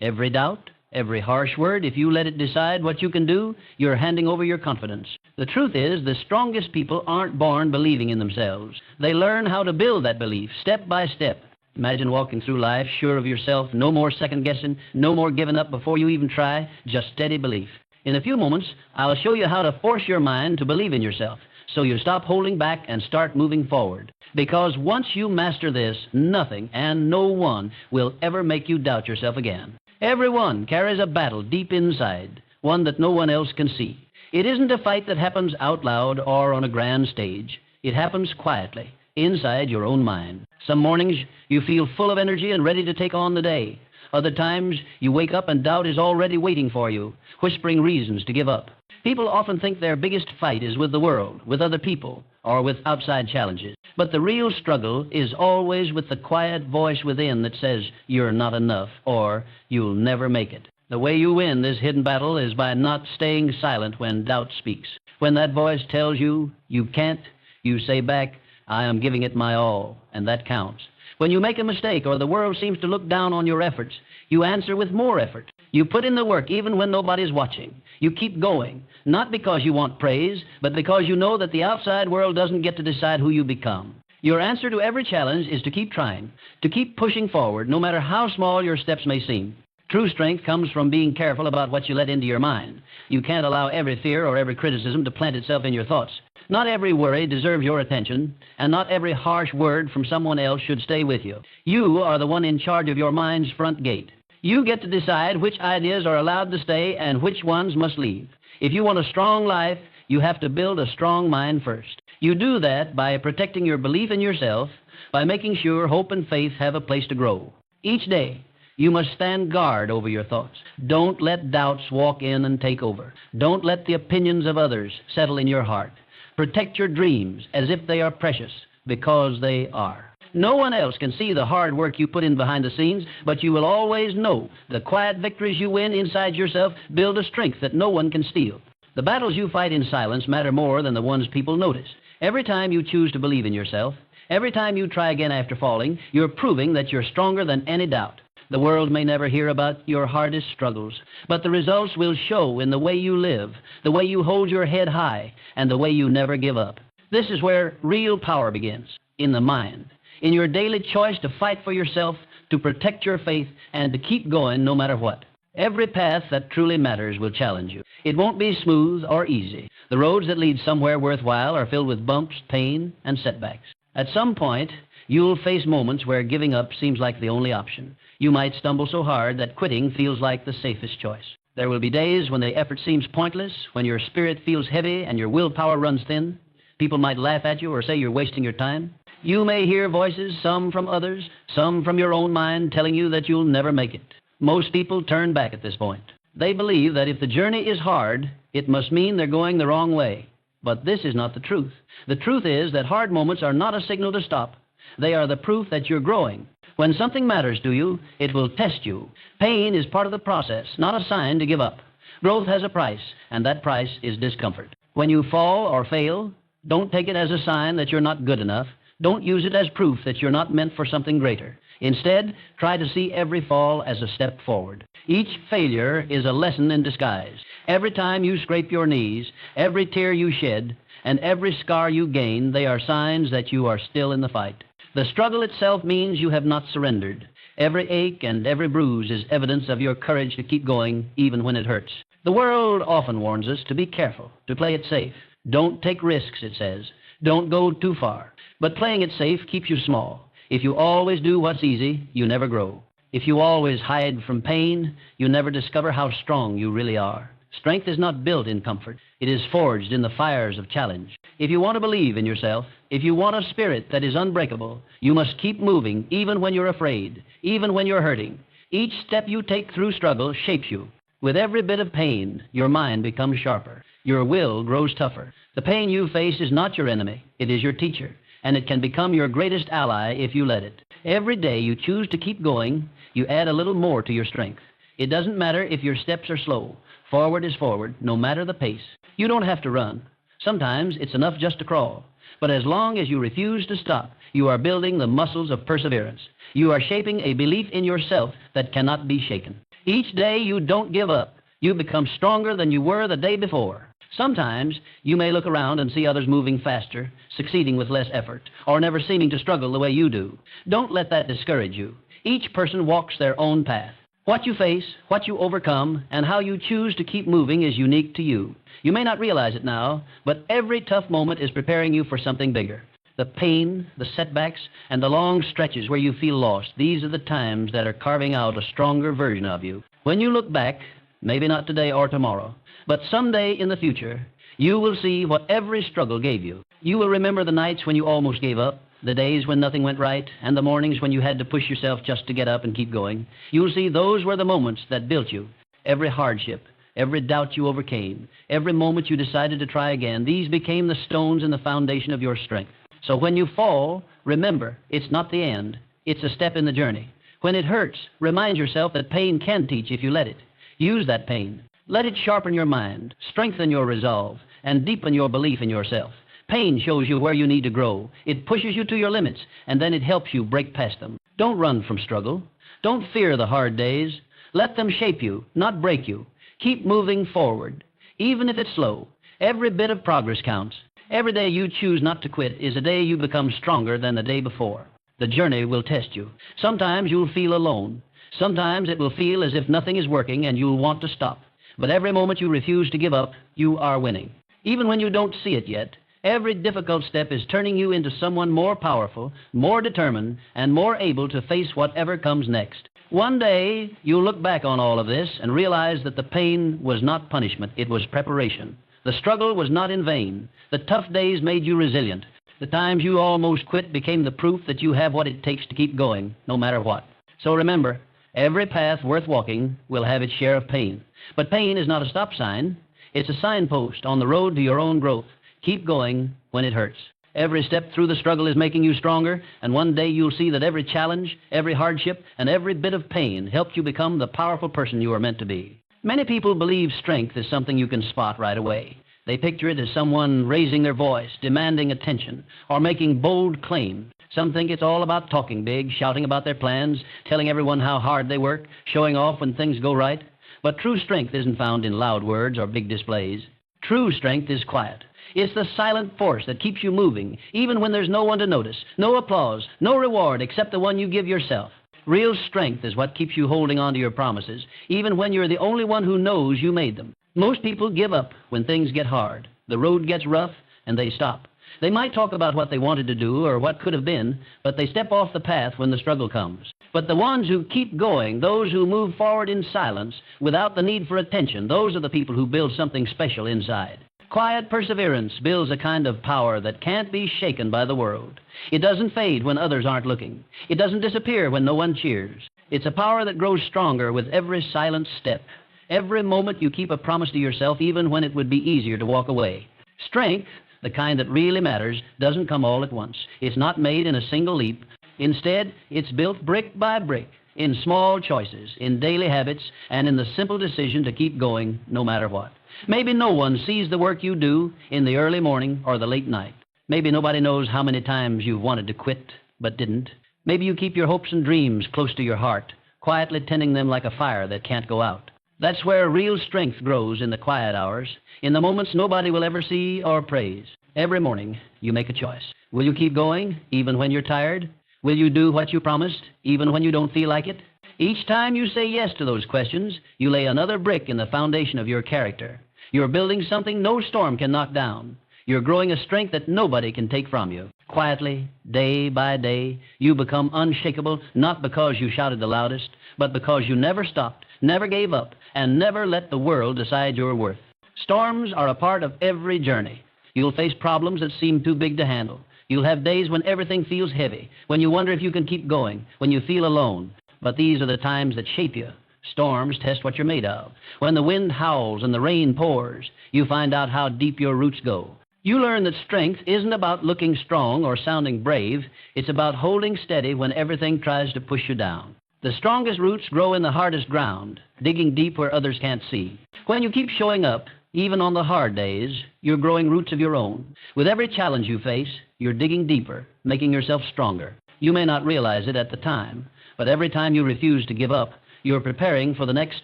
Every doubt, every harsh word, if you let it decide what you can do, you're handing over your confidence. The truth is, the strongest people aren't born believing in themselves. They learn how to build that belief step by step. Imagine walking through life sure of yourself, no more second-guessing, no more giving up before you even try, just steady belief. In a few moments, I'll show you how to force your mind to believe in yourself, so you stop holding back and start moving forward. Because once you master this, nothing and no one will ever make you doubt yourself again. Everyone carries a battle deep inside, one that no one else can see. It isn't a fight that happens out loud or on a grand stage. It happens quietly, inside your own mind. Some mornings you feel full of energy and ready to take on the day. Other times you wake up and doubt is already waiting for you, whispering reasons to give up. People often think their biggest fight is with the world, with other people, or with outside challenges. But the real struggle is always with the quiet voice within that says you're not enough or you'll never make it. The way you win this hidden battle is by not staying silent when doubt speaks. When that voice tells you you can't, you say back, I am giving it my all, and that counts. When you make a mistake or the world seems to look down on your efforts, you answer with more effort. You put in the work even when nobody's watching. You keep going, not because you want praise, but because you know that the outside world doesn't get to decide who you become. Your answer to every challenge is to keep trying, to keep pushing forward, no matter how small your steps may seem. True strength comes from being careful about what you let into your mind. You can't allow every fear or every criticism to plant itself in your thoughts. Not every worry deserves your attention, and not every harsh word from someone else should stay with you. You are the one in charge of your mind's front gate. You get to decide which ideas are allowed to stay and which ones must leave. If you want a strong life, you have to build a strong mind first. You do that by protecting your belief in yourself, by making sure hope and faith have a place to grow. Each day, you must stand guard over your thoughts. Don't let doubts walk in and take over. Don't let the opinions of others settle in your heart. Protect your dreams as if they are precious, because they are. No one else can see the hard work you put in behind the scenes, but you will always know the quiet victories you win inside yourself build a strength that no one can steal. The battles you fight in silence matter more than the ones people notice. Every time you choose to believe in yourself, every time you try again after falling, you're proving that you're stronger than any doubt. The world may never hear about your hardest struggles, but the results will show in the way you live, the way you hold your head high, and the way you never give up. This is where real power begins, in the mind, in your daily choice to fight for yourself, to protect your faith, and to keep going no matter what. Every path that truly matters will challenge you. It won't be smooth or easy. The roads that lead somewhere worthwhile are filled with bumps, pain, and setbacks. At some point, you'll face moments where giving up seems like the only option. You might stumble so hard that quitting feels like the safest choice. There will be days when the effort seems pointless, when your spirit feels heavy and your willpower runs thin. People might laugh at you or say you're wasting your time. You may hear voices, some from others, some from your own mind, telling you that you'll never make it. Most people turn back at this point. They believe that if the journey is hard, it must mean they're going the wrong way. But this is not the truth. The truth is that hard moments are not a signal to stop. They are the proof that you're growing. When something matters to you, it will test you. Pain is part of the process, not a sign to give up. Growth has a price, and that price is discomfort. When you fall or fail, don't take it as a sign that you're not good enough. Don't use it as proof that you're not meant for something greater. Instead, try to see every fall as a step forward. Each failure is a lesson in disguise. Every time you scrape your knees, every tear you shed, and every scar you gain, they are signs that you are still in the fight. The struggle itself means you have not surrendered. Every ache and every bruise is evidence of your courage to keep going even when it hurts. The world often warns us to be careful, to play it safe. Don't take risks, it says. Don't go too far. But playing it safe keeps you small. If you always do what's easy, you never grow. If you always hide from pain, you never discover how strong you really are. Strength is not built in comfort. It is forged in the fires of challenge. If you want to believe in yourself, if you want a spirit that is unbreakable, you must keep moving even when you're afraid, even when you're hurting. Each step you take through struggle shapes you. With every bit of pain, your mind becomes sharper. Your will grows tougher. The pain you face is not your enemy. It is your teacher, and it can become your greatest ally if you let it. Every day you choose to keep going, you add a little more to your strength. It doesn't matter if your steps are slow. Forward is forward, no matter the pace. You don't have to run. Sometimes it's enough just to crawl. But as long as you refuse to stop, you are building the muscles of perseverance. You are shaping a belief in yourself that cannot be shaken. Each day you don't give up, you become stronger than you were the day before. Sometimes you may look around and see others moving faster, succeeding with less effort, or never seeming to struggle the way you do. Don't let that discourage you. Each person walks their own path. What you face, what you overcome, and how you choose to keep moving is unique to you. You may not realize it now, but every tough moment is preparing you for something bigger. The pain, the setbacks, and the long stretches where you feel lost, these are the times that are carving out a stronger version of you. When you look back, maybe not today or tomorrow, but someday in the future, you will see what every struggle gave you. You will remember the nights when you almost gave up, the days when nothing went right, and the mornings when you had to push yourself just to get up and keep going. You'll see those were the moments that built you. Every hardship, every doubt you overcame, every moment you decided to try again, these became the stones in the foundation of your strength. So when you fall, remember, it's not the end. It's a step in the journey. When it hurts, remind yourself that pain can teach if you let it. Use that pain. Let it sharpen your mind, strengthen your resolve, and deepen your belief in yourself. Pain shows you where you need to grow. It pushes you to your limits, and then it helps you break past them. Don't run from struggle. Don't fear the hard days. Let them shape you, not break you. Keep moving forward. Even if it's slow, every bit of progress counts. Every day you choose not to quit is a day you become stronger than the day before. The journey will test you. Sometimes you'll feel alone. Sometimes it will feel as if nothing is working and you'll want to stop. But every moment you refuse to give up, you are winning. Even when you don't see it yet, every difficult step is turning you into someone more powerful, more determined, and more able to face whatever comes next. One day, you'll look back on all of this and realize that the pain was not punishment, it was preparation. The struggle was not in vain. The tough days made you resilient. The times you almost quit became the proof that you have what it takes to keep going, no matter what. So remember, every path worth walking will have its share of pain. But pain is not a stop sign. It's a signpost on the road to your own growth. Keep going when it hurts. Every step through the struggle is making you stronger, and one day you'll see that every challenge, every hardship, and every bit of pain helped you become the powerful person you are meant to be. Many people believe strength is something you can spot right away. They picture it as someone raising their voice, demanding attention, or making bold claims. Some think it's all about talking big, shouting about their plans, telling everyone how hard they work, showing off when things go right. But true strength isn't found in loud words or big displays. True strength is quiet. It's the silent force that keeps you moving, even when there's no one to notice, no applause, no reward except the one you give yourself. Real strength is what keeps you holding on to your promises, even when you're the only one who knows you made them. Most people give up when things get hard. The road gets rough, and they stop. They might talk about what they wanted to do or what could have been, but they step off the path when the struggle comes. But the ones who keep going, those who move forward in silence, without the need for attention, those are the people who build something special inside. Quiet perseverance builds a kind of power that can't be shaken by the world. It doesn't fade when others aren't looking. It doesn't disappear when no one cheers. It's a power that grows stronger with every silent step. Every moment you keep a promise to yourself, even when it would be easier to walk away. Strength, the kind that really matters, doesn't come all at once. It's not made in a single leap. Instead, it's built brick by brick, in small choices, in daily habits, and in the simple decision to keep going no matter what. Maybe no one sees the work you do in the early morning or the late night. Maybe nobody knows how many times you've wanted to quit but didn't. Maybe you keep your hopes and dreams close to your heart, quietly tending them like a fire that can't go out. That's where real strength grows, in the quiet hours, in the moments nobody will ever see or praise. Every morning, you make a choice. Will you keep going, even when you're tired? Will you do what you promised, even when you don't feel like it? Each time you say yes to those questions, you lay another brick in the foundation of your character. You're building something no storm can knock down. You're growing a strength that nobody can take from you. Quietly, day by day, you become unshakable, not because you shouted the loudest, but because you never stopped, never gave up, and never let the world decide your worth. Storms are a part of every journey. You'll face problems that seem too big to handle. You'll have days when everything feels heavy, when you wonder if you can keep going, when you feel alone. But these are the times that shape you. Storms test what you're made of. When the wind howls and the rain pours, you find out how deep your roots go. You learn that strength isn't about looking strong or sounding brave. It's about holding steady when everything tries to push you down. The strongest roots grow in the hardest ground, digging deep where others can't see. When you keep showing up, even on the hard days, you're growing roots of your own. With every challenge you face, you're digging deeper, making yourself stronger. You may not realize it at the time, but every time you refuse to give up, You're preparing for the next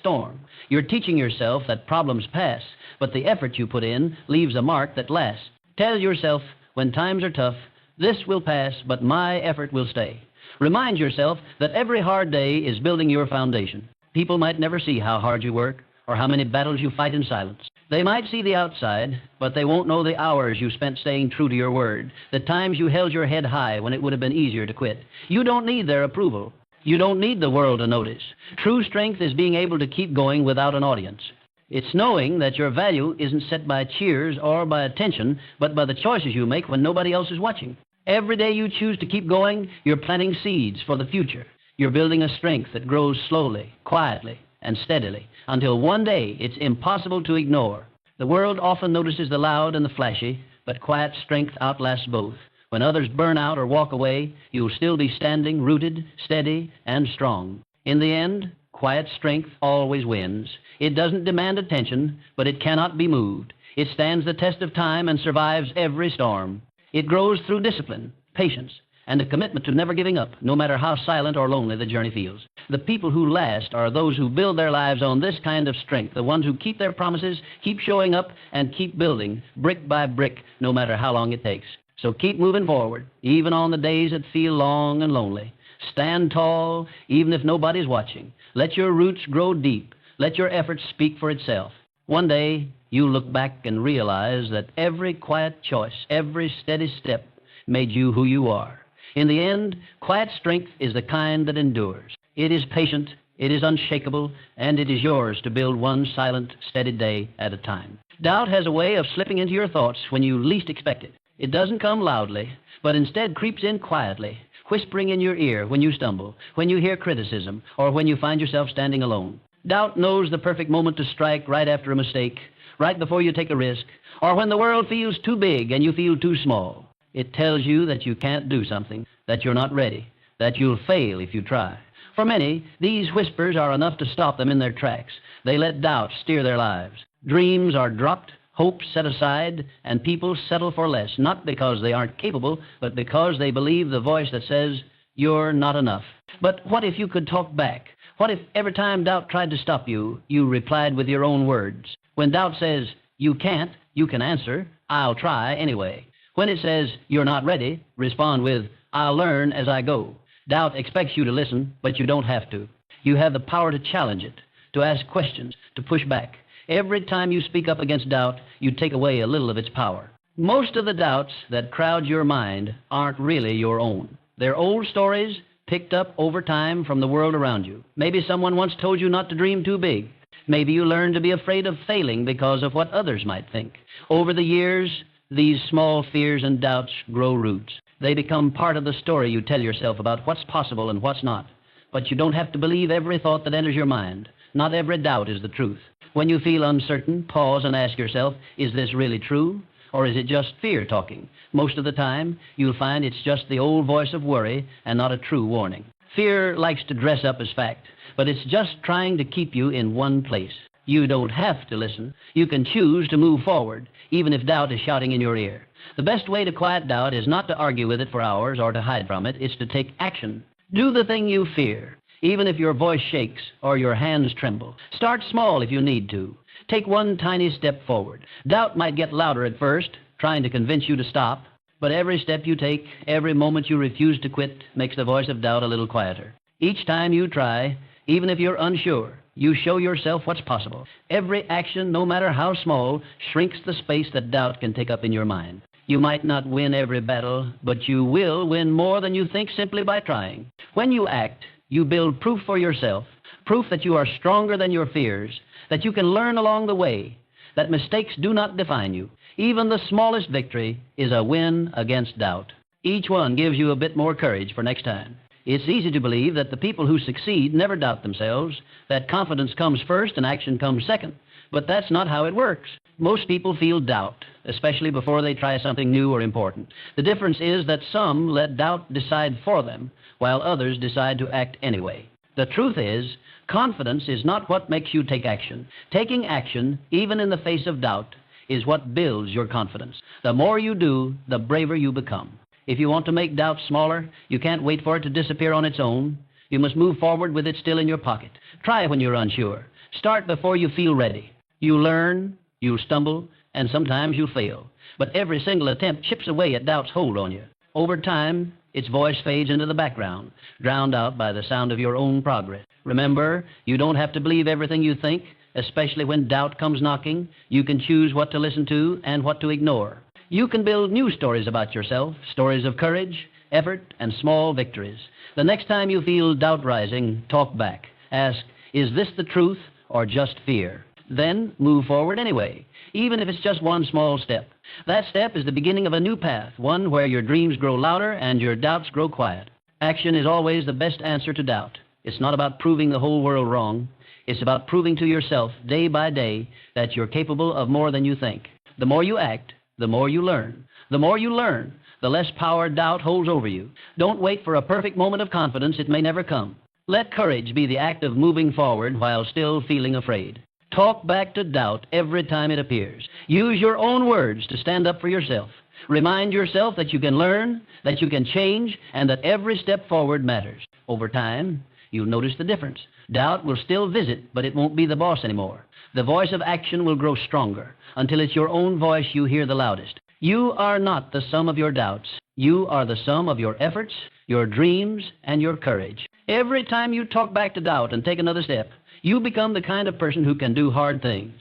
storm. You're teaching yourself that problems pass, but the effort you put in leaves a mark that lasts. Tell yourself, when times are tough, this will pass, but my effort will stay. Remind yourself that every hard day is building your foundation. People might never see how hard you work or how many battles you fight in silence. They might see the outside, but they won't know the hours you spent staying true to your word, the times you held your head high when it would have been easier to quit. You don't need their approval. You don't need the world to notice. True strength is being able to keep going without an audience. It's knowing that your value isn't set by cheers or by attention, but by the choices you make when nobody else is watching. Every day you choose to keep going, you're planting seeds for the future. You're building a strength that grows slowly, quietly, and steadily, until one day it's impossible to ignore. The world often notices the loud and the flashy, but quiet strength outlasts both. When others burn out or walk away, you'll still be standing, rooted, steady, and strong. In the end, quiet strength always wins. It doesn't demand attention, but it cannot be moved. It stands the test of time and survives every storm. It grows through discipline, patience, and a commitment to never giving up, no matter how silent or lonely the journey feels. The people who last are those who build their lives on this kind of strength, the ones who keep their promises, keep showing up, and keep building, brick by brick, no matter how long it takes. So keep moving forward, even on the days that feel long and lonely. Stand tall, even if nobody's watching. Let your roots grow deep. Let your efforts speak for itself. One day, you'll look back and realize that every quiet choice, every steady step made you who you are. In the end, quiet strength is the kind that endures. It is patient, it is unshakable, and it is yours to build one silent, steady day at a time. Doubt has a way of slipping into your thoughts when you least expect it. It doesn't come loudly, but instead creeps in quietly, whispering in your ear when you stumble, when you hear criticism, or when you find yourself standing alone. Doubt knows the perfect moment to strike right after a mistake, right before you take a risk, or when the world feels too big and you feel too small. It tells you that you can't do something, that you're not ready, that you'll fail if you try. For many, these whispers are enough to stop them in their tracks. They let doubt steer their lives. Dreams are dropped, hopes set aside, and people settle for less, not because they aren't capable, but because they believe the voice that says, "You're not enough." But what if you could talk back? What if every time doubt tried to stop you, you replied with your own words? When doubt says, "You can't," you can answer, "I'll try anyway." When it says, "You're not ready," respond with, "I'll learn as I go." Doubt expects you to listen, but you don't have to. You have the power to challenge it, to ask questions, to push back. Every time you speak up against doubt, you take away a little of its power. Most of the doubts that crowd your mind aren't really your own. They're old stories picked up over time from the world around you. Maybe someone once told you not to dream too big. Maybe you learned to be afraid of failing because of what others might think. Over the years, these small fears and doubts grow roots. They become part of the story you tell yourself about what's possible and what's not. But you don't have to believe every thought that enters your mind. Not every doubt is the truth. When you feel uncertain, pause and ask yourself, is this really true? Or is it just fear talking? Most of the time, you'll find it's just the old voice of worry and not a true warning. Fear likes to dress up as fact, but it's just trying to keep you in one place. You don't have to listen. You can choose to move forward, even if doubt is shouting in your ear. The best way to quiet doubt is not to argue with it for hours or to hide from it. It's to take action. Do the thing you fear, even if your voice shakes or your hands tremble. Start small if you need to. Take one tiny step forward. Doubt might get louder at first, trying to convince you to stop, but every step you take, every moment you refuse to quit, makes the voice of doubt a little quieter. Each time you try, even if you're unsure, you show yourself what's possible. Every action, no matter how small, shrinks the space that doubt can take up in your mind. You might not win every battle, but you will win more than you think simply by trying. When you act, you build proof for yourself, proof that you are stronger than your fears, that you can learn along the way, that mistakes do not define you. Even the smallest victory is a win against doubt. Each one gives you a bit more courage for next time. It's easy to believe that the people who succeed never doubt themselves, that confidence comes first and action comes second. But that's not how it works. Most people feel doubt, especially before they try something new or important. The difference is that some let doubt decide for them, while others decide to act anyway. The truth is, confidence is not what makes you take action. Taking action, even in the face of doubt, is what builds your confidence. The more you do, the braver you become. If you want to make doubt smaller, you can't wait for it to disappear on its own. You must move forward with it still in your pocket. Try when you're unsure. Start before you feel ready. You learn, you'll stumble, and sometimes you'll fail. But every single attempt chips away at doubt's hold on you. Over time, its voice fades into the background, drowned out by the sound of your own progress. Remember, you don't have to believe everything you think, especially when doubt comes knocking. You can choose what to listen to and what to ignore. You can build new stories about yourself, stories of courage, effort, and small victories. The next time you feel doubt rising, talk back. Ask, is this the truth or just fear? Then move forward anyway, even if it's just one small step. That step is the beginning of a new path, one where your dreams grow louder and your doubts grow quiet. Action is always the best answer to doubt. It's not about proving the whole world wrong. It's about proving to yourself day by day that you're capable of more than you think. The more you act, the more you learn. The more you learn, the less power doubt holds over you. Don't wait for a perfect moment of confidence. It may never come. Let courage be the act of moving forward while still feeling afraid. Talk back to doubt every time it appears. Use your own words to stand up for yourself. Remind yourself that you can learn, that you can change, and that every step forward matters. Over time, you'll notice the difference. Doubt will still visit, but it won't be the boss anymore. The voice of action will grow stronger until it's your own voice you hear the loudest. You are not the sum of your doubts. You are the sum of your efforts, your dreams, and your courage. Every time you talk back to doubt and take another step, you become the kind of person who can do hard things.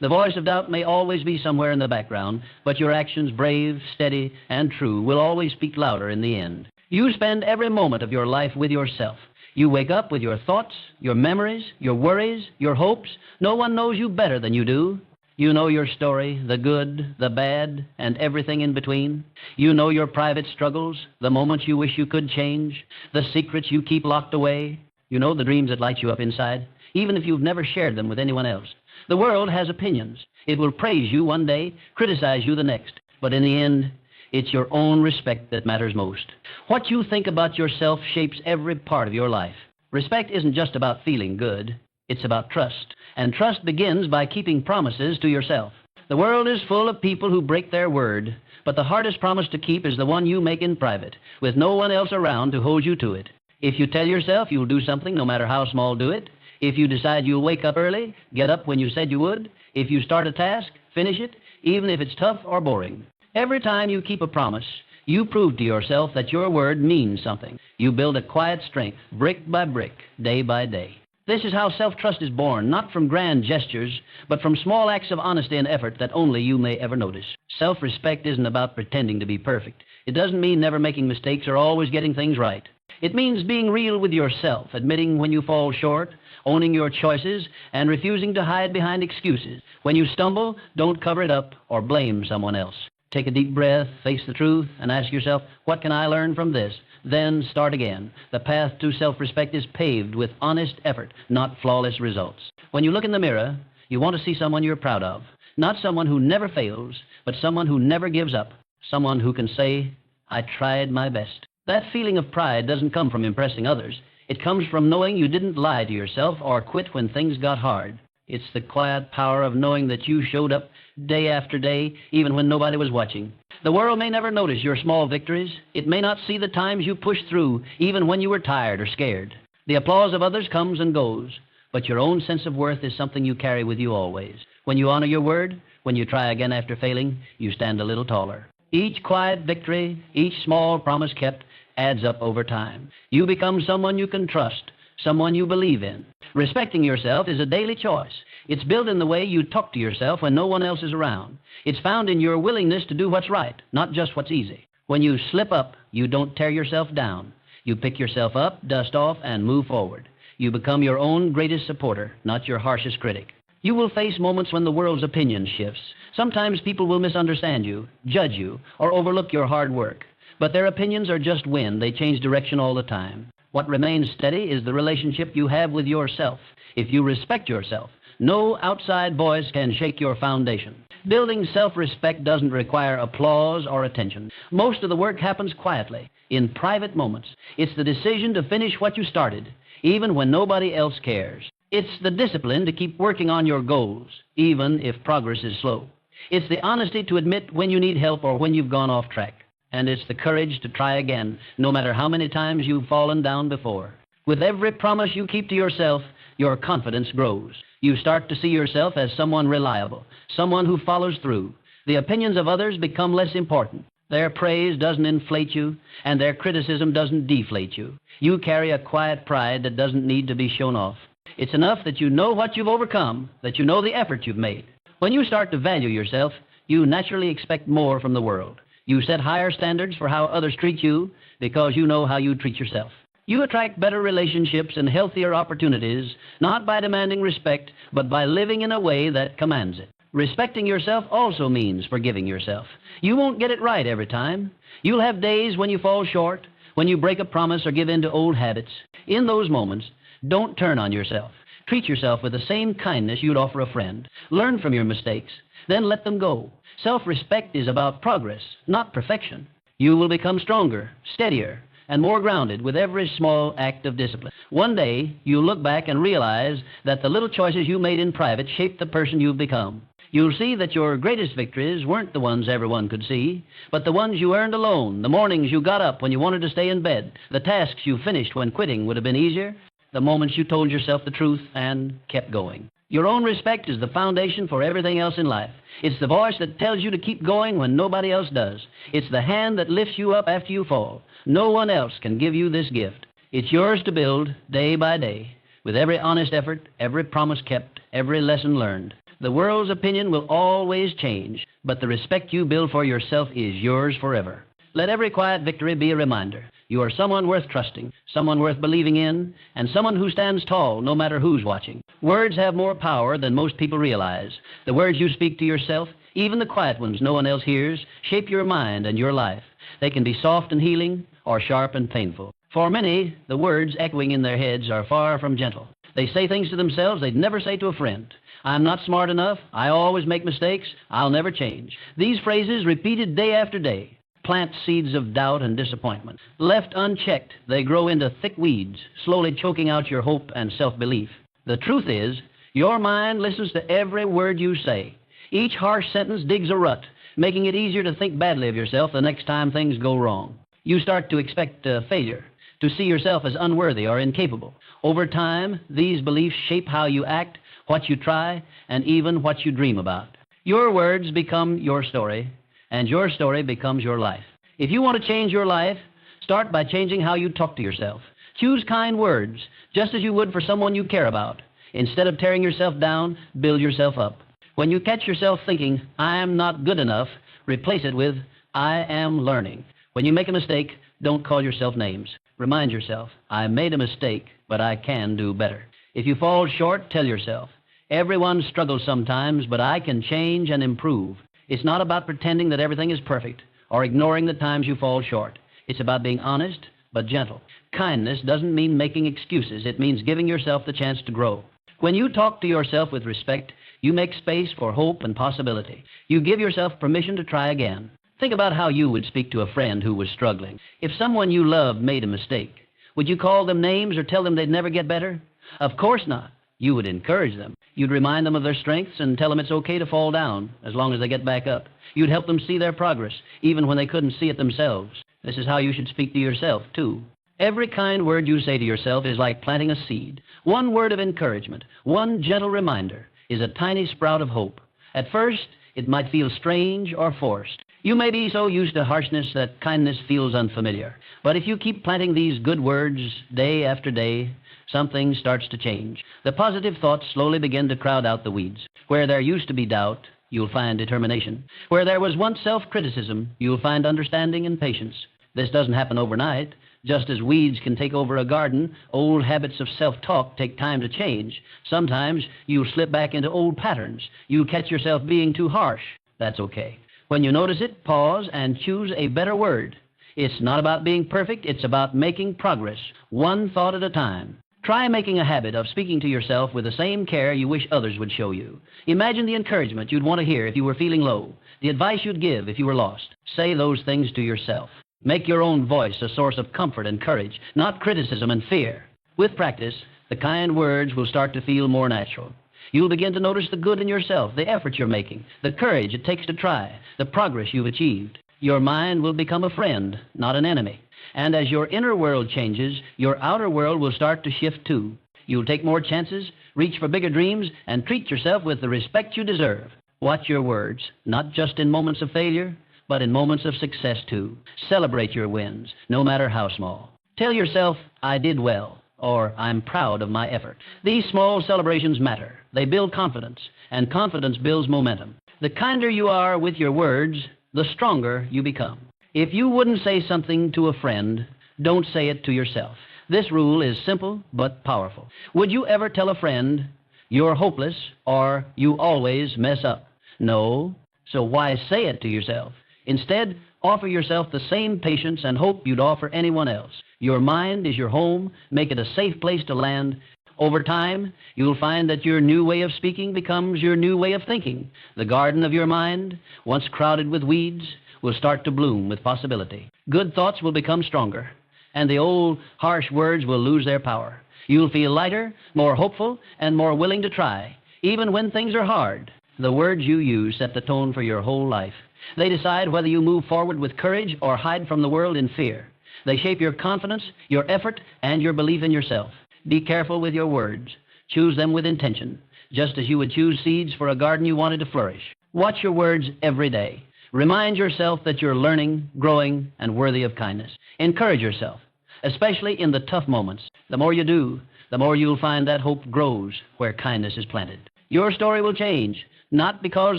The voice of doubt may always be somewhere in the background, but your actions, brave, steady, and true, will always speak louder in the end. You spend every moment of your life with yourself. You wake up with your thoughts, your memories, your worries, your hopes. No one knows you better than you do. You know your story, the good, the bad, and everything in between. You know your private struggles, the moments you wish you could change, the secrets you keep locked away. You know the dreams that light you up inside, even if you've never shared them with anyone else. The world has opinions. It will praise you one day, criticize you the next. But in the end, it's your own respect that matters most. What you think about yourself shapes every part of your life. Respect isn't just about feeling good. It's about trust. And trust begins by keeping promises to yourself. The world is full of people who break their word, but the hardest promise to keep is the one you make in private, with no one else around to hold you to it. If you tell yourself you'll do something, no matter how small, do it. If you decide you'll wake up early, get up when you said you would. If you start a task, finish it, even if it's tough or boring. Every time you keep a promise, you prove to yourself that your word means something. You build a quiet strength, brick by brick, day by day. This is how self-trust is born, not from grand gestures, but from small acts of honesty and effort that only you may ever notice. Self-respect isn't about pretending to be perfect. It doesn't mean never making mistakes or always getting things right. It means being real with yourself, admitting when you fall short, owning your choices, and refusing to hide behind excuses. When you stumble, don't cover it up or blame someone else. Take a deep breath, face the truth, and ask yourself, what can I learn from this? Then start again. The path to self-respect is paved with honest effort, not flawless results. When you look in the mirror, you want to see someone you're proud of. Not someone who never fails, but someone who never gives up. Someone who can say, I tried my best. That feeling of pride doesn't come from impressing others. It comes from knowing you didn't lie to yourself or quit when things got hard. It's the quiet power of knowing that you showed up day after day, even when nobody was watching. The world may never notice your small victories. It may not see the times you pushed through, even when you were tired or scared. The applause of others comes and goes, but your own sense of worth is something you carry with you always. When you honor your word, when you try again after failing, you stand a little taller. Each quiet victory, each small promise kept, adds up over time. You become someone you can trust, someone you believe in. Respecting yourself is a daily choice. It's built in the way you talk to yourself when no one else is around. It's found in your willingness to do what's right, not just what's easy. When you slip up, you don't tear yourself down. You pick yourself up, dust off, and move forward. You become your own greatest supporter, not your harshest critic. You will face moments when the world's opinion shifts. Sometimes people will misunderstand you, judge you, or overlook your hard work. But their opinions are just wind. They change direction all the time. What remains steady is the relationship you have with yourself. If you respect yourself, no outside voice can shake your foundation. Building self-respect doesn't require applause or attention. Most of the work happens quietly, in private moments. It's the decision to finish what you started, even when nobody else cares. It's the discipline to keep working on your goals, even if progress is slow. It's the honesty to admit when you need help or when you've gone off track. And it's the courage to try again, no matter how many times you've fallen down before. With every promise you keep to yourself, your confidence grows. You start to see yourself as someone reliable, someone who follows through. The opinions of others become less important. Their praise doesn't inflate you, and their criticism doesn't deflate you. You carry a quiet pride that doesn't need to be shown off. It's enough that you know what you've overcome, that you know the effort you've made. When you start to value yourself, you naturally expect more from the world. You set higher standards for how others treat you because you know how you treat yourself. You attract better relationships and healthier opportunities, not by demanding respect, but by living in a way that commands it. Respecting yourself also means forgiving yourself. You won't get it right every time. You'll have days when you fall short, when you break a promise or give in to old habits. In those moments, don't turn on yourself. Treat yourself with the same kindness you'd offer a friend. Learn from your mistakes, then let them go. Self-respect is about progress, not perfection. You will become stronger, steadier, and more grounded with every small act of discipline. One day, you'll look back and realize that the little choices you made in private shaped the person you've become. You'll see that your greatest victories weren't the ones everyone could see, but the ones you earned alone, the mornings you got up when you wanted to stay in bed, the tasks you finished when quitting would have been easier, the moments you told yourself the truth and kept going. Your own respect is the foundation for everything else in life. It's the voice that tells you to keep going when nobody else does. It's the hand that lifts you up after you fall. No one else can give you this gift. It's yours to build day by day, with every honest effort, every promise kept, every lesson learned. The world's opinion will always change, but the respect you build for yourself is yours forever. Let every quiet victory be a reminder. You are someone worth trusting, someone worth believing in, and someone who stands tall no matter who's watching. Words have more power than most people realize. The words you speak to yourself, even the quiet ones no one else hears, shape your mind and your life. They can be soft and healing or sharp and painful. For many, the words echoing in their heads are far from gentle. They say things to themselves they'd never say to a friend. I'm not smart enough. I always make mistakes. I'll never change. These phrases, repeated day after day, plant seeds of doubt and disappointment. Left unchecked, they grow into thick weeds, slowly choking out your hope and self-belief. The truth is, your mind listens to every word you say. Each harsh sentence digs a rut, making it easier to think badly of yourself the next time things go wrong. You start to expect failure, to see yourself as unworthy or incapable. Over time, these beliefs shape how you act, what you try, and even what you dream about. Your words become your story, and your story becomes your life. If you want to change your life, start by changing how you talk to yourself. Choose kind words, just as you would for someone you care about. Instead of tearing yourself down, build yourself up. When you catch yourself thinking, I am not good enough, replace it with, I am learning. When you make a mistake, don't call yourself names. Remind yourself, I made a mistake, but I can do better. If you fall short, tell yourself, everyone struggles sometimes, but I can change and improve. It's not about pretending that everything is perfect or ignoring the times you fall short. It's about being honest but gentle. Kindness doesn't mean making excuses. It means giving yourself the chance to grow. When you talk to yourself with respect, you make space for hope and possibility. You give yourself permission to try again. Think about how you would speak to a friend who was struggling. If someone you loved made a mistake, would you call them names or tell them they'd never get better? Of course not. You would encourage them. You'd remind them of their strengths and tell them it's okay to fall down as long as they get back up. You'd help them see their progress, even when they couldn't see it themselves. This is how you should speak to yourself, too. Every kind word you say to yourself is like planting a seed. One word of encouragement, one gentle reminder, is a tiny sprout of hope. At first, it might feel strange or forced. You may be so used to harshness that kindness feels unfamiliar. But if you keep planting these good words day after day, something starts to change. The positive thoughts slowly begin to crowd out the weeds. Where there used to be doubt, you'll find determination. Where there was once self-criticism, you'll find understanding and patience. This doesn't happen overnight. Just as weeds can take over a garden, old habits of self-talk take time to change. Sometimes you'll slip back into old patterns. You'll catch yourself being too harsh. That's okay. When you notice it, pause and choose a better word. It's not about being perfect. It's about making progress, one thought at a time. Try making a habit of speaking to yourself with the same care you wish others would show you. Imagine the encouragement you'd want to hear if you were feeling low, the advice you'd give if you were lost. Say those things to yourself. Make your own voice a source of comfort and courage, not criticism and fear. With practice, the kind words will start to feel more natural. You'll begin to notice the good in yourself, the effort you're making, the courage it takes to try, the progress you've achieved. Your mind will become a friend, not an enemy. And as your inner world changes, your outer world will start to shift too. You'll take more chances, reach for bigger dreams, and treat yourself with the respect you deserve. Watch your words, not just in moments of failure, but in moments of success too. Celebrate your wins, no matter how small. Tell yourself, I did well, or I'm proud of my effort. These small celebrations matter. They build confidence, and confidence builds momentum. The kinder you are with your words, the stronger you become. If you wouldn't say something to a friend, don't say it to yourself. This rule is simple but powerful. Would you ever tell a friend, you're hopeless, or you always mess up? No, so why say it to yourself? Instead, offer yourself the same patience and hope you'd offer anyone else. Your mind is your home. Make it a safe place to land. Over time, you'll find that your new way of speaking becomes your new way of thinking. The garden of your mind, once crowded with weeds, will start to bloom with possibility. Good thoughts will become stronger, and the old harsh words will lose their power. You'll feel lighter, more hopeful, and more willing to try. Even when things are hard, the words you use set the tone for your whole life. They decide whether you move forward with courage or hide from the world in fear. They shape your confidence, your effort, and your belief in yourself. Be careful with your words. Choose them with intention, just as you would choose seeds for a garden you wanted to flourish. Watch your words every day. Remind yourself that you're learning, growing, and worthy of kindness. Encourage yourself, especially in the tough moments. The more you do, the more you'll find that hope grows where kindness is planted. Your story will change, not because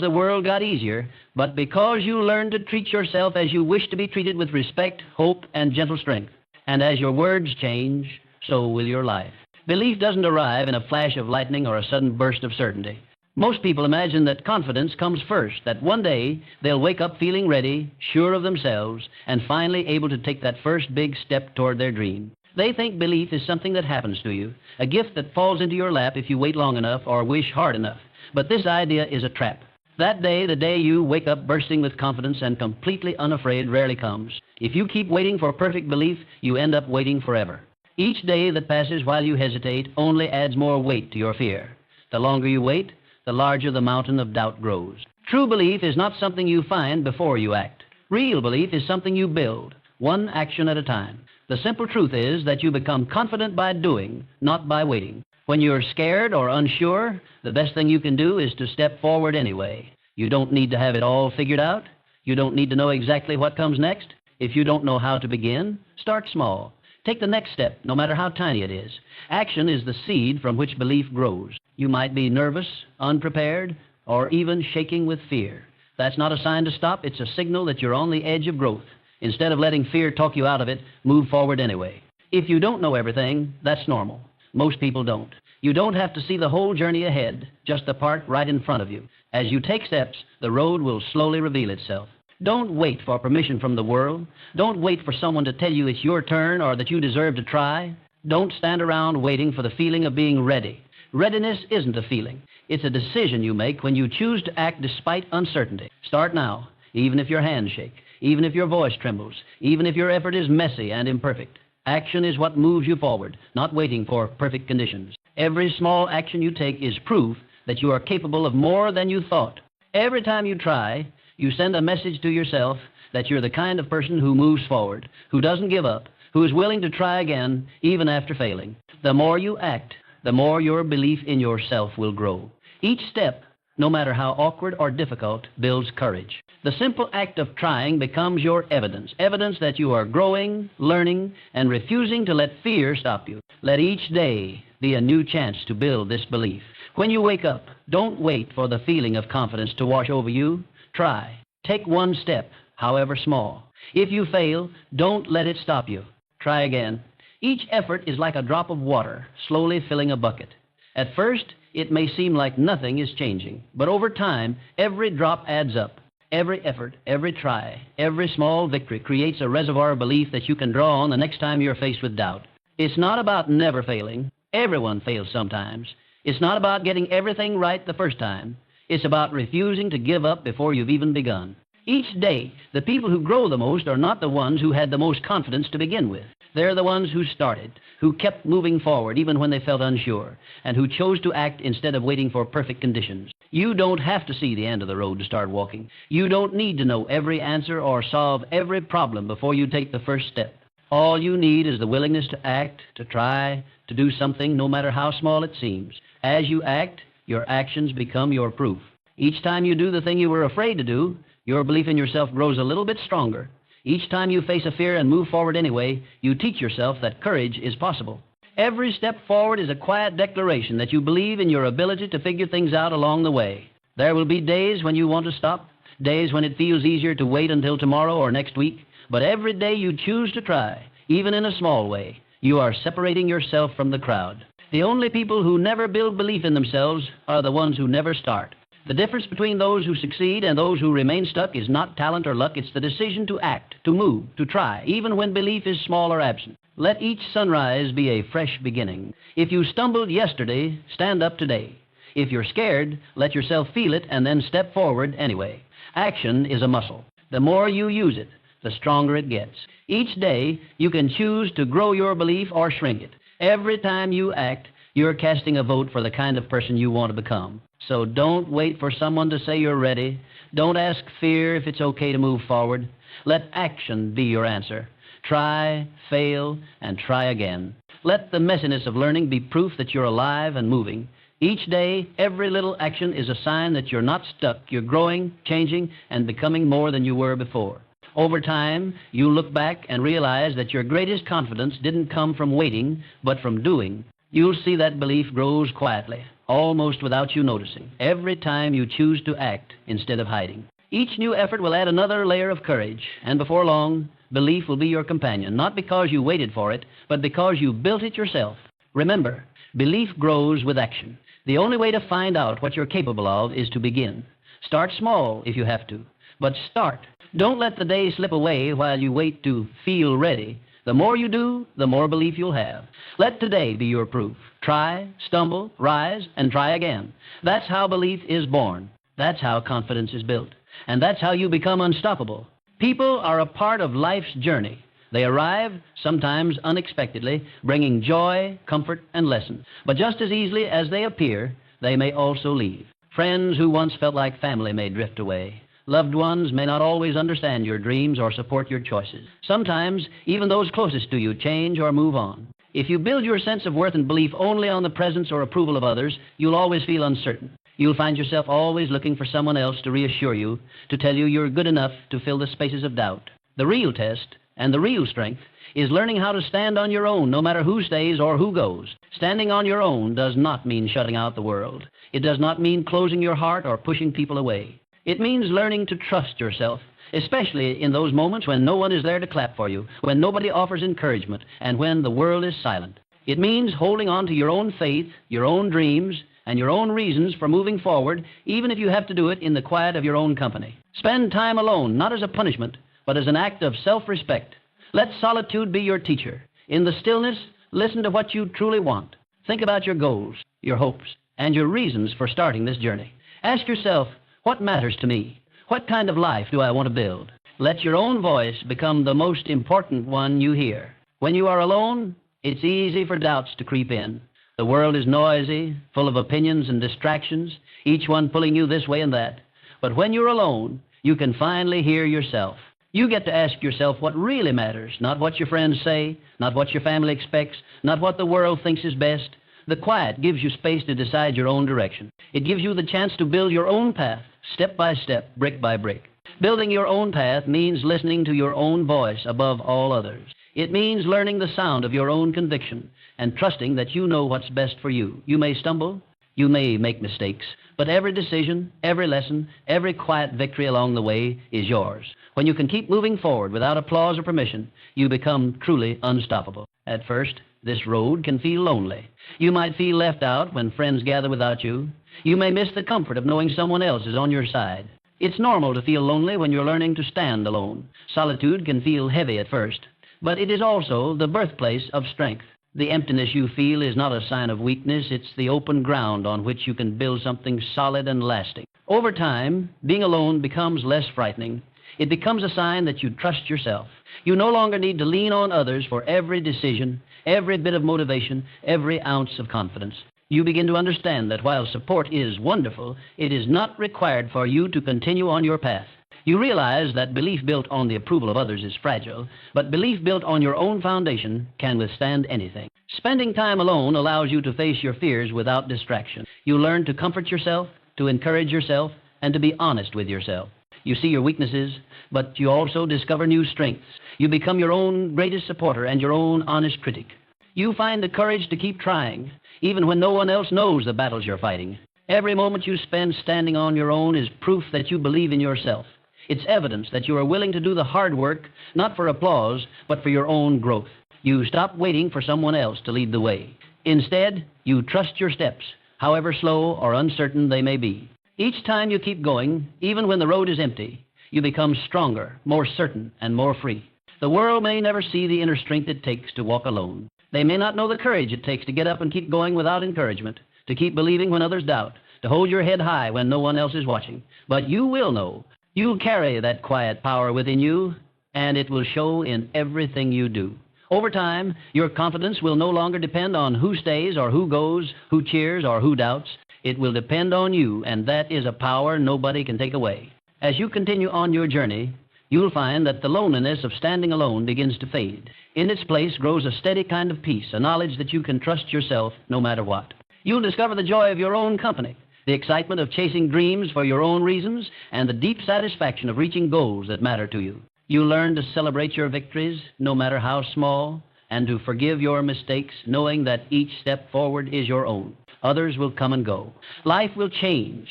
the world got easier, but because you learned to treat yourself as you wish to be treated, with respect, hope, and gentle strength. And as your words change, so will your life. Belief doesn't arrive in a flash of lightning or a sudden burst of certainty. Most people imagine that confidence comes first, that one day they'll wake up feeling ready, sure of themselves, and finally able to take that first big step toward their dream. They think belief is something that happens to you, a gift that falls into your lap if you wait long enough or wish hard enough. But this idea is a trap. That day, the day you wake up bursting with confidence and completely unafraid, rarely comes. If you keep waiting for perfect belief, you end up waiting forever. Each day that passes while you hesitate only adds more weight to your fear. The longer you wait, the larger the mountain of doubt grows. True belief is not something you find before you act. Real belief is something you build, one action at a time. The simple truth is that you become confident by doing, not by waiting. When you're scared or unsure, the best thing you can do is to step forward anyway. You don't need to have it all figured out. You don't need to know exactly what comes next. If you don't know how to begin, start small. Take the next step, no matter how tiny it is. Action is the seed from which belief grows. You might be nervous, unprepared, or even shaking with fear. That's not a sign to stop. It's a signal that you're on the edge of growth. Instead of letting fear talk you out of it, move forward anyway. If you don't know everything, that's normal. Most people don't. You don't have to see the whole journey ahead, just the part right in front of you. As you take steps, the road will slowly reveal itself. Don't wait for permission from the world. Don't wait for someone to tell you it's your turn or that you deserve to try. Don't stand around waiting for the feeling of being ready. Readiness isn't a feeling. It's a decision you make when you choose to act despite uncertainty. Start now, even if your hands shake, even if your voice trembles, even if your effort is messy and imperfect. Action is what moves you forward, not waiting for perfect conditions. Every small action you take is proof that you are capable of more than you thought. Every time you try, you send a message to yourself that you're the kind of person who moves forward, who doesn't give up, who is willing to try again even after failing. The more you act, the more your belief in yourself will grow. Each step, no matter how awkward or difficult, builds courage. The simple act of trying becomes your evidence, evidence that you are growing, learning, and refusing to let fear stop you. Let each day be a new chance to build this belief. When you wake up, don't wait for the feeling of confidence to wash over you. Try. Take one step, however small. If you fail, don't let it stop you. Try again. Each effort is like a drop of water, slowly filling a bucket. At first, it may seem like nothing is changing, but over time, every drop adds up. Every effort, every try, every small victory creates a reservoir of belief that you can draw on the next time you're faced with doubt. It's not about never failing. Everyone fails sometimes. It's not about getting everything right the first time. It's about refusing to give up before you've even begun. Each day, the people who grow the most are not the ones who had the most confidence to begin with. They're the ones who started, who kept moving forward even when they felt unsure, and who chose to act instead of waiting for perfect conditions. You don't have to see the end of the road to start walking. You don't need to know every answer or solve every problem before you take the first step. All you need is the willingness to act, to try, to do something, no matter how small it seems. As you act, your actions become your proof. Each time you do the thing you were afraid to do, your belief in yourself grows a little bit stronger. Each time you face a fear and move forward anyway, you teach yourself that courage is possible. Every step forward is a quiet declaration that you believe in your ability to figure things out along the way. There will be days when you want to stop, days when it feels easier to wait until tomorrow or next week, but every day you choose to try, even in a small way, you are separating yourself from the crowd. The only people who never build belief in themselves are the ones who never start. The difference between those who succeed and those who remain stuck is not talent or luck, it's the decision to act, to move, to try, even when belief is small or absent. Let each sunrise be a fresh beginning. If you stumbled yesterday, stand up today. If you're scared, let yourself feel it and then step forward anyway. Action is a muscle. The more you use it, the stronger it gets. Each day, you can choose to grow your belief or shrink it. Every time you act, you're casting a vote for the kind of person you want to become. So don't wait for someone to say you're ready. Don't ask fear if it's okay to move forward. Let action be your answer. Try, fail, and try again. Let the messiness of learning be proof that you're alive and moving. Each day, every little action is a sign that you're not stuck. You're growing, changing, and becoming more than you were before. Over time, you look back and realize that your greatest confidence didn't come from waiting, but from doing. You'll see that belief grows quietly, almost without you noticing, every time you choose to act instead of hiding. Each new effort will add another layer of courage, and before long, belief will be your companion, not because you waited for it, but because you built it yourself. Remember, belief grows with action. The only way to find out what you're capable of is to begin. Start small if you have to, but start. Don't let the day slip away while you wait to feel ready. The more you do, the more belief you'll have. Let today be your proof. Try, stumble, rise, and try again. That's how belief is born. That's how confidence is built. And that's how you become unstoppable. People are a part of life's journey. They arrive, sometimes unexpectedly, bringing joy, comfort, and lessons. But just as easily as they appear, they may also leave. Friends who once felt like family may drift away. Loved ones may not always understand your dreams or support your choices. Sometimes, even those closest to you change or move on. If you build your sense of worth and belief only on the presence or approval of others, you'll always feel uncertain. You'll find yourself always looking for someone else to reassure you, to tell you you're good enough to fill the spaces of doubt. The real test and the real strength is learning how to stand on your own, no matter who stays or who goes. Standing on your own does not mean shutting out the world. It does not mean closing your heart or pushing people away. It means learning to trust yourself, especially in those moments when no one is there to clap for you, when nobody offers encouragement, and when the world is silent. It means holding on to your own faith, your own dreams, and your own reasons for moving forward, even if you have to do it in the quiet of your own company. Spend time alone, not as a punishment, but as an act of self-respect. Let solitude be your teacher. In the stillness, listen to what you truly want. Think about your goals, your hopes, and your reasons for starting this journey. Ask yourself, what matters to me? What kind of life do I want to build? Let your own voice become the most important one you hear. When you are alone, it's easy for doubts to creep in. The world is noisy, full of opinions and distractions, each one pulling you this way and that. But when you're alone, you can finally hear yourself. You get to ask yourself what really matters, not what your friends say, not what your family expects, not what the world thinks is best. The quiet gives you space to decide your own direction. It gives you the chance to build your own path, step by step, brick by brick. Building your own path means listening to your own voice above all others. It means learning the sound of your own conviction and trusting that you know what's best for you. You may stumble, you may make mistakes, but every decision, every lesson, every quiet victory along the way is yours. When you can keep moving forward without applause or permission, you become truly unstoppable. At first, this road can feel lonely. You might feel left out when friends gather without you. You may miss the comfort of knowing someone else is on your side. It's normal to feel lonely when you're learning to stand alone. Solitude can feel heavy at first, but it is also the birthplace of strength. The emptiness you feel is not a sign of weakness. It's the open ground on which you can build something solid and lasting. Over time, being alone becomes less frightening. It becomes a sign that you trust yourself. You no longer need to lean on others for every decision, every bit of motivation, every ounce of confidence. You begin to understand that while support is wonderful, it is not required for you to continue on your path. You realize that belief built on the approval of others is fragile, but belief built on your own foundation can withstand anything. Spending time alone allows you to face your fears without distraction. You learn to comfort yourself, to encourage yourself, and to be honest with yourself. You see your weaknesses, but you also discover new strengths. You become your own greatest supporter and your own honest critic. You find the courage to keep trying, even when no one else knows the battles you're fighting. Every moment you spend standing on your own is proof that you believe in yourself. It's evidence that you are willing to do the hard work, not for applause, but for your own growth. You stop waiting for someone else to lead the way. Instead, you trust your steps, however slow or uncertain they may be. Each time you keep going, even when the road is empty, you become stronger, more certain, and more free. The world may never see the inner strength it takes to walk alone. They may not know the courage it takes to get up and keep going without encouragement, to keep believing when others doubt, to hold your head high when no one else is watching. But you will know. You'll carry that quiet power within you, and it will show in everything you do. Over time, your confidence will no longer depend on who stays or who goes, who cheers or who doubts. It will depend on you, and that is a power nobody can take away. As you continue on your journey, you'll find that the loneliness of standing alone begins to fade. In its place grows a steady kind of peace, a knowledge that you can trust yourself no matter what. You'll discover the joy of your own company, the excitement of chasing dreams for your own reasons, and the deep satisfaction of reaching goals that matter to you. You'll learn to celebrate your victories, no matter how small, and to forgive your mistakes, knowing that each step forward is your own. Others will come and go. Life will change.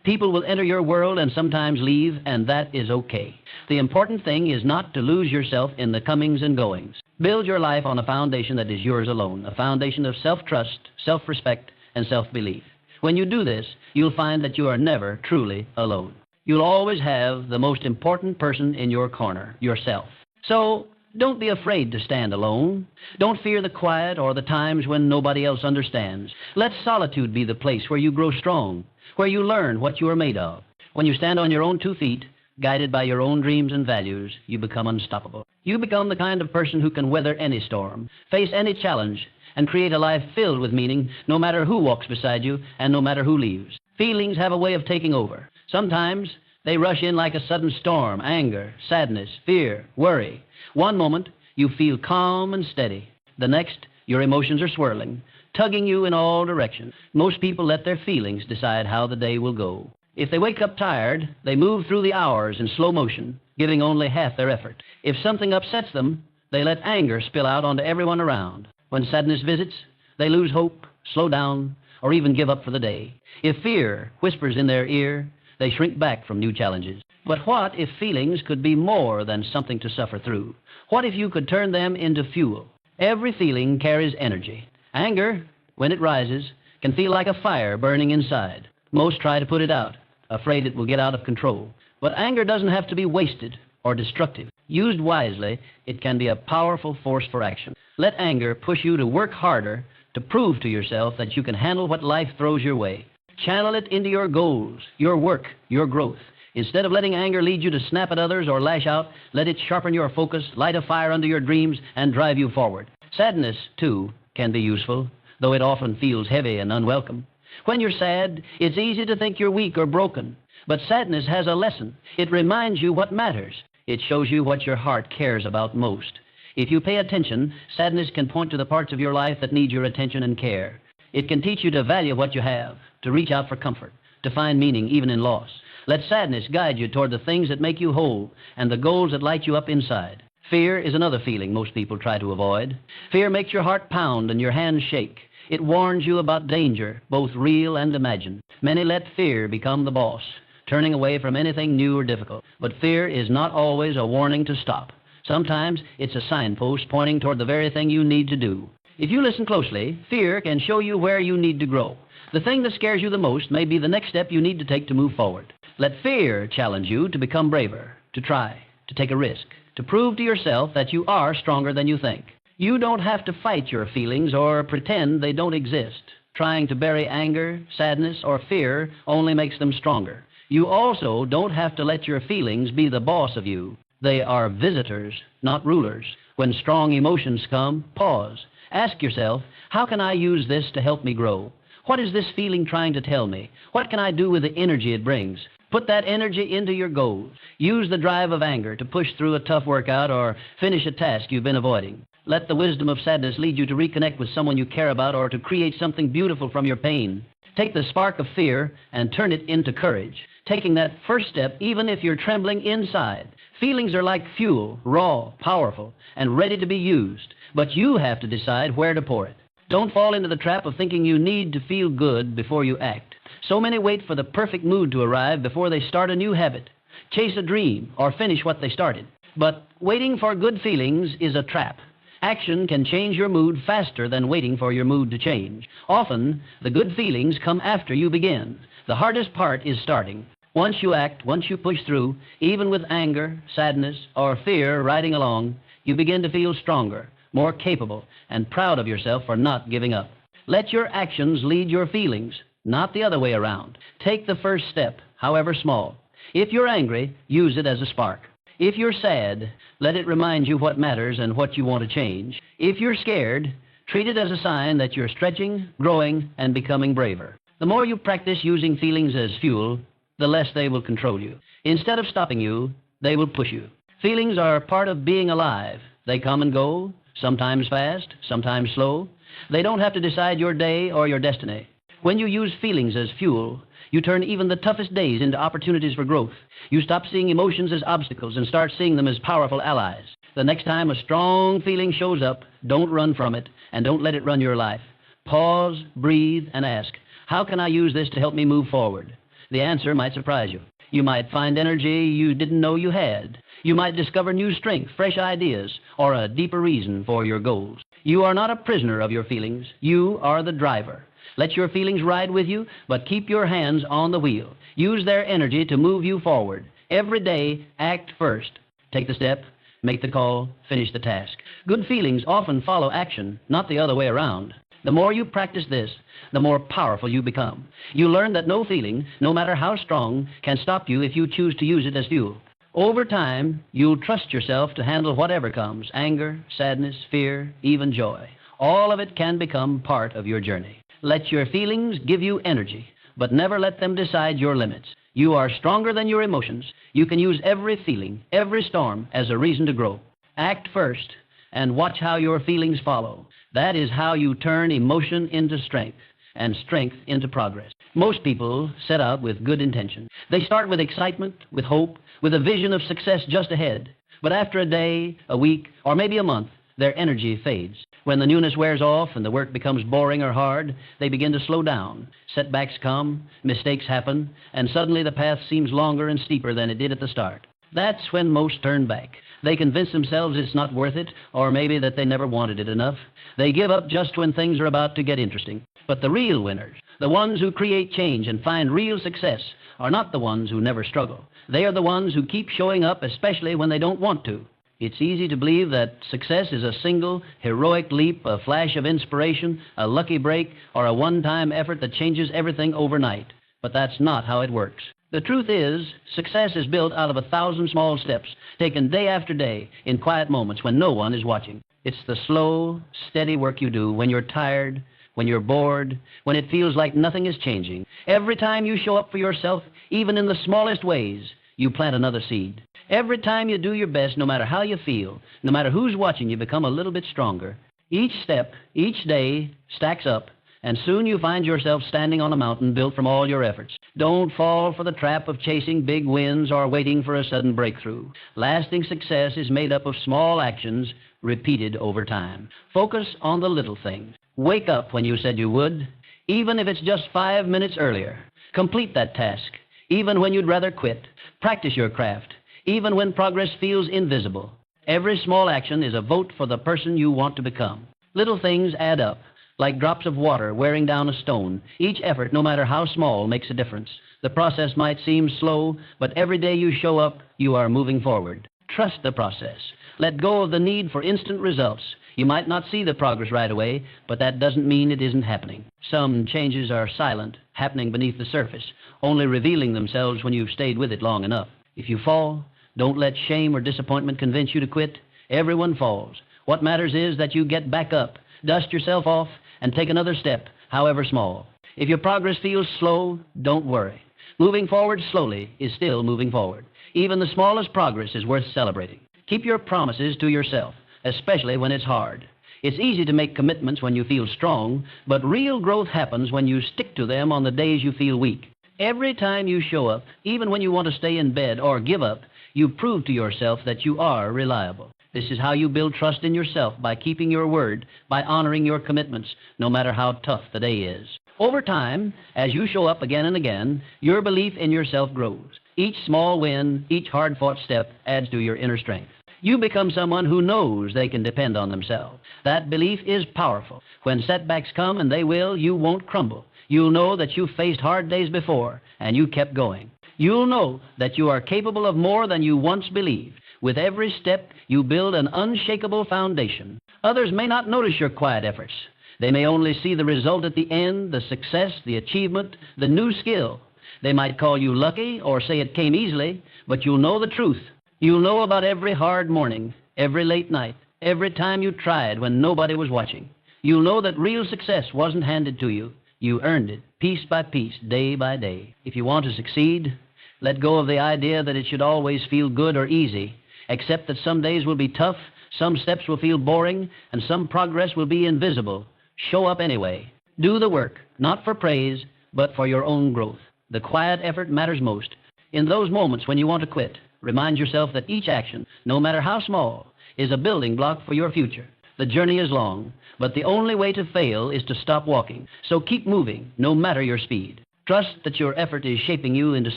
People will enter your world and sometimes leave, and that is okay. The important thing is not to lose yourself in the comings and goings. Build your life on a foundation that is yours alone, a foundation of self-trust, self-respect, and self-belief. When you do this, you'll find that you are never truly alone. You'll always have the most important person in your corner, yourself. So, don't be afraid to stand alone. Don't fear the quiet or the times when nobody else understands. Let solitude be the place where you grow strong, where you learn what you are made of. When you stand on your own 2 feet, guided by your own dreams and values, you become unstoppable. You become the kind of person who can weather any storm, face any challenge, and create a life filled with meaning, no matter who walks beside you and no matter who leaves. Feelings have a way of taking over. Sometimes they rush in like a sudden storm: anger, sadness, fear, worry. One moment, you feel calm and steady. The next, your emotions are swirling, tugging you in all directions. Most people let their feelings decide how the day will go. If they wake up tired, they move through the hours in slow motion, giving only half their effort. If something upsets them, they let anger spill out onto everyone around. When sadness visits, they lose hope, slow down, or even give up for the day. If fear whispers in their ear, they shrink back from new challenges. But what if feelings could be more than something to suffer through? What if you could turn them into fuel? Every feeling carries energy. Anger, when it rises, can feel like a fire burning inside. Most try to put it out, afraid it will get out of control. But anger doesn't have to be wasted or destructive. Used wisely, it can be a powerful force for action. Let anger push you to work harder, to prove to yourself that you can handle what life throws your way. Channel it into your goals, your work, your growth. Instead of letting anger lead you to snap at others or lash out, let it sharpen your focus, light a fire under your dreams, and drive you forward. Sadness, too, can be useful, though it often feels heavy and unwelcome. When you're sad, it's easy to think you're weak or broken. But sadness has a lesson. It reminds you what matters. It shows you what your heart cares about most. If you pay attention, sadness can point to the parts of your life that need your attention and care. It can teach you to value what you have, to reach out for comfort, to find meaning even in loss. Let sadness guide you toward the things that make you whole and the goals that light you up inside. Fear is another feeling most people try to avoid. Fear makes your heart pound and your hands shake. It warns you about danger, both real and imagined. Many let fear become the boss, turning away from anything new or difficult. But fear is not always a warning to stop. Sometimes it's a signpost pointing toward the very thing you need to do. If you listen closely, fear can show you where you need to grow. The thing that scares you the most may be the next step you need to take to move forward. Let fear challenge you to become braver, to try, to take a risk, to prove to yourself that you are stronger than you think. You don't have to fight your feelings or pretend they don't exist. Trying to bury anger, sadness, or fear only makes them stronger. You also don't have to let your feelings be the boss of you. They are visitors, not rulers. When strong emotions come, pause. Ask yourself, how can I use this to help me grow? What is this feeling trying to tell me? What can I do with the energy it brings? Put that energy into your goals. Use the drive of anger to push through a tough workout or finish a task you've been avoiding. Let the wisdom of sadness lead you to reconnect with someone you care about or to create something beautiful from your pain. Take the spark of fear and turn it into courage, taking that first step even if you're trembling inside. Feelings are like fuel, raw, powerful, and ready to be used, but you have to decide where to pour it. Don't fall into the trap of thinking you need to feel good before you act. So many wait for the perfect mood to arrive before they start a new habit, chase a dream, or finish what they started. But waiting for good feelings is a trap. Action can change your mood faster than waiting for your mood to change. Often, the good feelings come after you begin. The hardest part is starting. Once you act, once you push through, even with anger, sadness, or fear riding along, you begin to feel stronger, more capable, and proud of yourself for not giving up. Let your actions lead your feelings, not the other way around. Take the first step, however small. If you're angry, use it as a spark. If you're sad, let it remind you what matters and what you want to change. If you're scared, treat it as a sign that you're stretching, growing, and becoming braver. The more you practice using feelings as fuel, the less they will control you. Instead of stopping you, they will push you. Feelings are part of being alive. They come and go, sometimes fast, sometimes slow. They don't have to decide your day or your destiny. When you use feelings as fuel, you turn even the toughest days into opportunities for growth. You stop seeing emotions as obstacles and start seeing them as powerful allies. The next time a strong feeling shows up, don't run from it and don't let it run your life. Pause, breathe, and ask, how can I use this to help me move forward? The answer might surprise you. You might find energy you didn't know you had. You might discover new strength, fresh ideas, or a deeper reason for your goals. You are not a prisoner of your feelings. You are the driver. Let your feelings ride with you, but keep your hands on the wheel. Use their energy to move you forward. Every day, act first. Take the step, make the call, finish the task. Good feelings often follow action, not the other way around. The more you practice this, the more powerful you become. You learn that no feeling, no matter how strong, can stop you if you choose to use it as fuel. Over time, you'll trust yourself to handle whatever comes, anger, sadness, fear, even joy. All of it can become part of your journey. Let your feelings give you energy, but never let them decide your limits. You are stronger than your emotions. You can use every feeling, every storm, as a reason to grow. Act first, and watch how your feelings follow. That is how you turn emotion into strength, and strength into progress. Most people set out with good intention. They start with excitement, with hope, with a vision of success just ahead. But after a day, a week, or maybe a month, their energy fades. When the newness wears off and the work becomes boring or hard, they begin to slow down. Setbacks come, mistakes happen, and suddenly the path seems longer and steeper than it did at the start. That's when most turn back. They convince themselves it's not worth it, or maybe that they never wanted it enough. They give up just when things are about to get interesting. But the real winners, the ones who create change and find real success, are not the ones who never struggle. They are the ones who keep showing up, especially when they don't want to. It's easy to believe that success is a single, heroic leap, a flash of inspiration, a lucky break, or a one-time effort that changes everything overnight. But that's not how it works. The truth is, success is built out of 1,000 small steps, taken day after day, in quiet moments when no one is watching. It's the slow, steady work you do when you're tired, when you're bored, when it feels like nothing is changing. Every time you show up for yourself, even in the smallest ways, you plant another seed. Every time you do your best, no matter how you feel, no matter who's watching, you become a little bit stronger. Each step, each day, stacks up, and soon you find yourself standing on a mountain built from all your efforts. Don't fall for the trap of chasing big wins or waiting for a sudden breakthrough. Lasting success is made up of small actions repeated over time. Focus on the little things. Wake up when you said you would, even if it's just 5 minutes earlier. Complete that task, even when you'd rather quit. Practice your craft, even when progress feels invisible. Every small action is a vote for the person you want to become. Little things add up, like drops of water wearing down a stone. Each effort, no matter how small, makes a difference. The process might seem slow, but every day you show up, you are moving forward. Trust the process. Let go of the need for instant results. You might not see the progress right away, but that doesn't mean it isn't happening. Some changes are silent, happening beneath the surface, only revealing themselves when you've stayed with it long enough. If you fall, don't let shame or disappointment convince you to quit. Everyone falls. What matters is that you get back up, dust yourself off, and take another step, however small. If your progress feels slow, don't worry. Moving forward slowly is still moving forward. Even the smallest progress is worth celebrating. Keep your promises to yourself, especially when it's hard. It's easy to make commitments when you feel strong, but real growth happens when you stick to them on the days you feel weak. Every time you show up, even when you want to stay in bed or give up, you prove to yourself that you are reliable. This is how you build trust in yourself, by keeping your word, by honoring your commitments, no matter how tough the day is. Over time, as you show up again and again, your belief in yourself grows. Each small win, each hard-fought step adds to your inner strength. You become someone who knows they can depend on themselves. That belief is powerful. When setbacks come, and they will, you won't crumble. You'll know that you faced hard days before, and you kept going. You'll know that you are capable of more than you once believed. With every step, you build an unshakable foundation. Others may not notice your quiet efforts. They may only see the result at the end, the success, the achievement, the new skill. They might call you lucky or say it came easily, but you'll know the truth. You'll know about every hard morning, every late night, every time you tried when nobody was watching. You'll know that real success wasn't handed to you. You earned it, piece by piece, day by day. If you want to succeed, let go of the idea that it should always feel good or easy. Accept that some days will be tough, some steps will feel boring, and some progress will be invisible. Show up anyway. Do the work, not for praise, but for your own growth. The quiet effort matters most. In those moments when you want to quit, remind yourself that each action, no matter how small, is a building block for your future. The journey is long, but the only way to fail is to stop walking. So keep moving, no matter your speed. Trust that your effort is shaping you into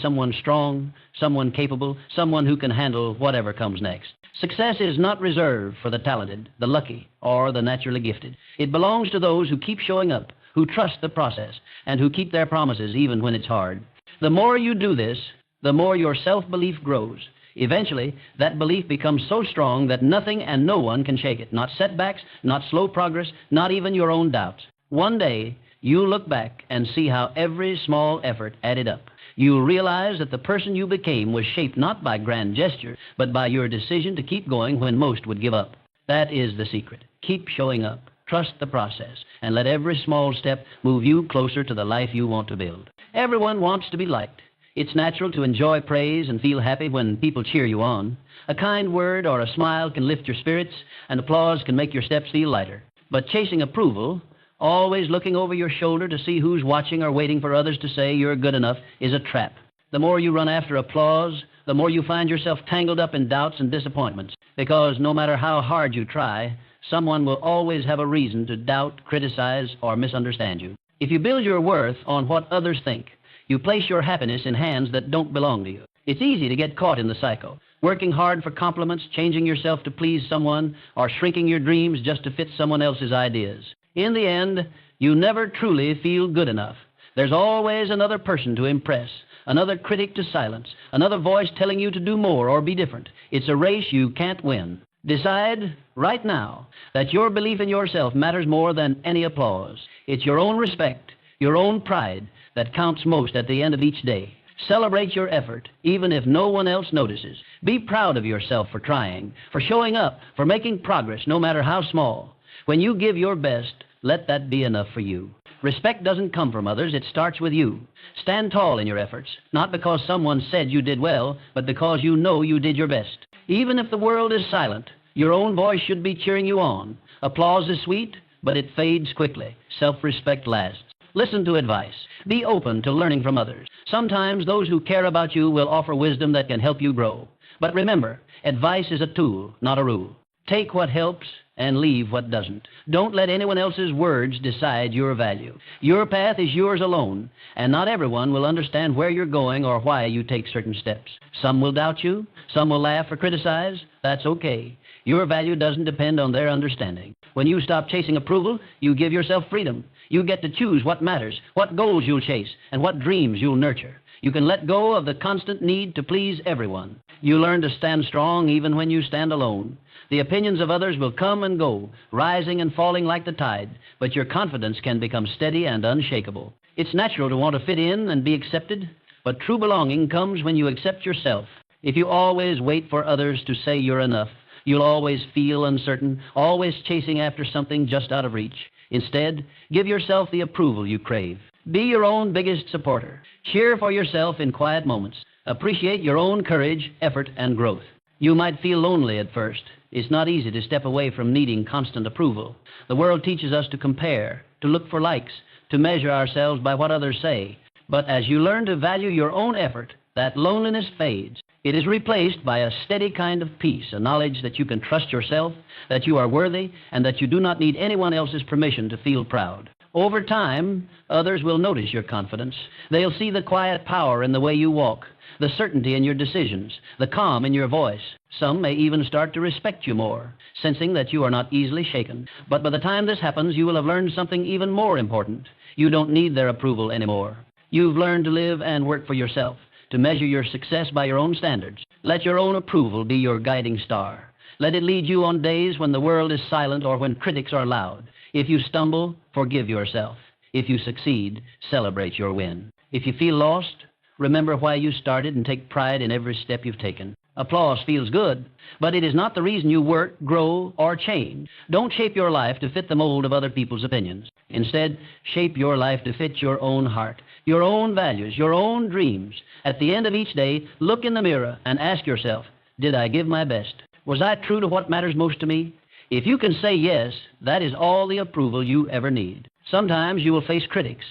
someone strong, someone capable, someone who can handle whatever comes next. Success is not reserved for the talented, the lucky, or the naturally gifted. It belongs to those who keep showing up, who trust the process, and who keep their promises even when it's hard. The more you do this, the more your self-belief grows. Eventually, that belief becomes so strong that nothing and no one can shake it. Not setbacks, not slow progress, not even your own doubts. One day, you'll look back and see how every small effort added up. You'll realize that the person you became was shaped not by grand gesture, but by your decision to keep going when most would give up. That is the secret. Keep showing up. Trust the process, and let every small step move you closer to the life you want to build. Everyone wants to be liked. It's natural to enjoy praise and feel happy when people cheer you on. A kind word or a smile can lift your spirits, and applause can make your steps feel lighter. But chasing approval, always looking over your shoulder to see who's watching or waiting for others to say you're good enough, is a trap. The more you run after applause, the more you find yourself tangled up in doubts and disappointments, because no matter how hard you try, someone will always have a reason to doubt, criticize, or misunderstand you. If you build your worth on what others think, you place your happiness in hands that don't belong to you. It's easy to get caught in the cycle, working hard for compliments, changing yourself to please someone, or shrinking your dreams just to fit someone else's ideas. In the end, you never truly feel good enough. There's always another person to impress, another critic to silence, another voice telling you to do more or be different. It's a race you can't win. Decide right now that your belief in yourself matters more than any applause. It's your own respect, your own pride, that counts most at the end of each day. Celebrate your effort, even if no one else notices. Be proud of yourself for trying, for showing up, for making progress, no matter how small. When you give your best, let that be enough for you. Respect doesn't come from others, it starts with you. Stand tall in your efforts, not because someone said you did well, but because you know you did your best. Even if the world is silent, your own voice should be cheering you on. Applause is sweet, but it fades quickly. Self-respect lasts. Listen to advice. Be open to learning from others. Sometimes those who care about you will offer wisdom that can help you grow. But remember, advice is a tool, not a rule. Take what helps and leave what doesn't. Don't let anyone else's words decide your value. Your path is yours alone, and not everyone will understand where you're going or why you take certain steps. Some will doubt you, some will laugh or criticize. That's okay. Your value doesn't depend on their understanding. When you stop chasing approval, you give yourself freedom. You get to choose what matters, what goals you'll chase, and what dreams you'll nurture. You can let go of the constant need to please everyone. You learn to stand strong even when you stand alone. The opinions of others will come and go, rising and falling like the tide, but your confidence can become steady and unshakable. It's natural to want to fit in and be accepted, but true belonging comes when you accept yourself. If you always wait for others to say you're enough, you'll always feel uncertain, always chasing after something just out of reach. Instead, give yourself the approval you crave. Be your own biggest supporter. Cheer for yourself in quiet moments. Appreciate your own courage, effort, and growth. You might feel lonely at first. It's not easy to step away from needing constant approval. The world teaches us to compare, to look for likes, to measure ourselves by what others say. But as you learn to value your own effort, that loneliness fades. It is replaced by a steady kind of peace, a knowledge that you can trust yourself, that you are worthy, and that you do not need anyone else's permission to feel proud. Over time, others will notice your confidence. They'll see the quiet power in the way you walk, the certainty in your decisions, the calm in your voice. Some may even start to respect you more, sensing that you are not easily shaken. But by the time this happens, you will have learned something even more important. You don't need their approval anymore. You've learned to live and work for yourself, to measure your success by your own standards. Let your own approval be your guiding star. Let it lead you on days when the world is silent or when critics are loud. If you stumble, forgive yourself. If you succeed, celebrate your win. If you feel lost, remember why you started and take pride in every step you've taken. Applause feels good, but it is not the reason you work, grow, or change. Don't shape your life to fit the mold of other people's opinions. Instead, shape your life to fit your own heart, your own values, your own dreams. At the end of each day, look in the mirror and ask yourself, did I give my best? Was I true to what matters most to me? If you can say yes, that is all the approval you ever need. Sometimes you will face critics.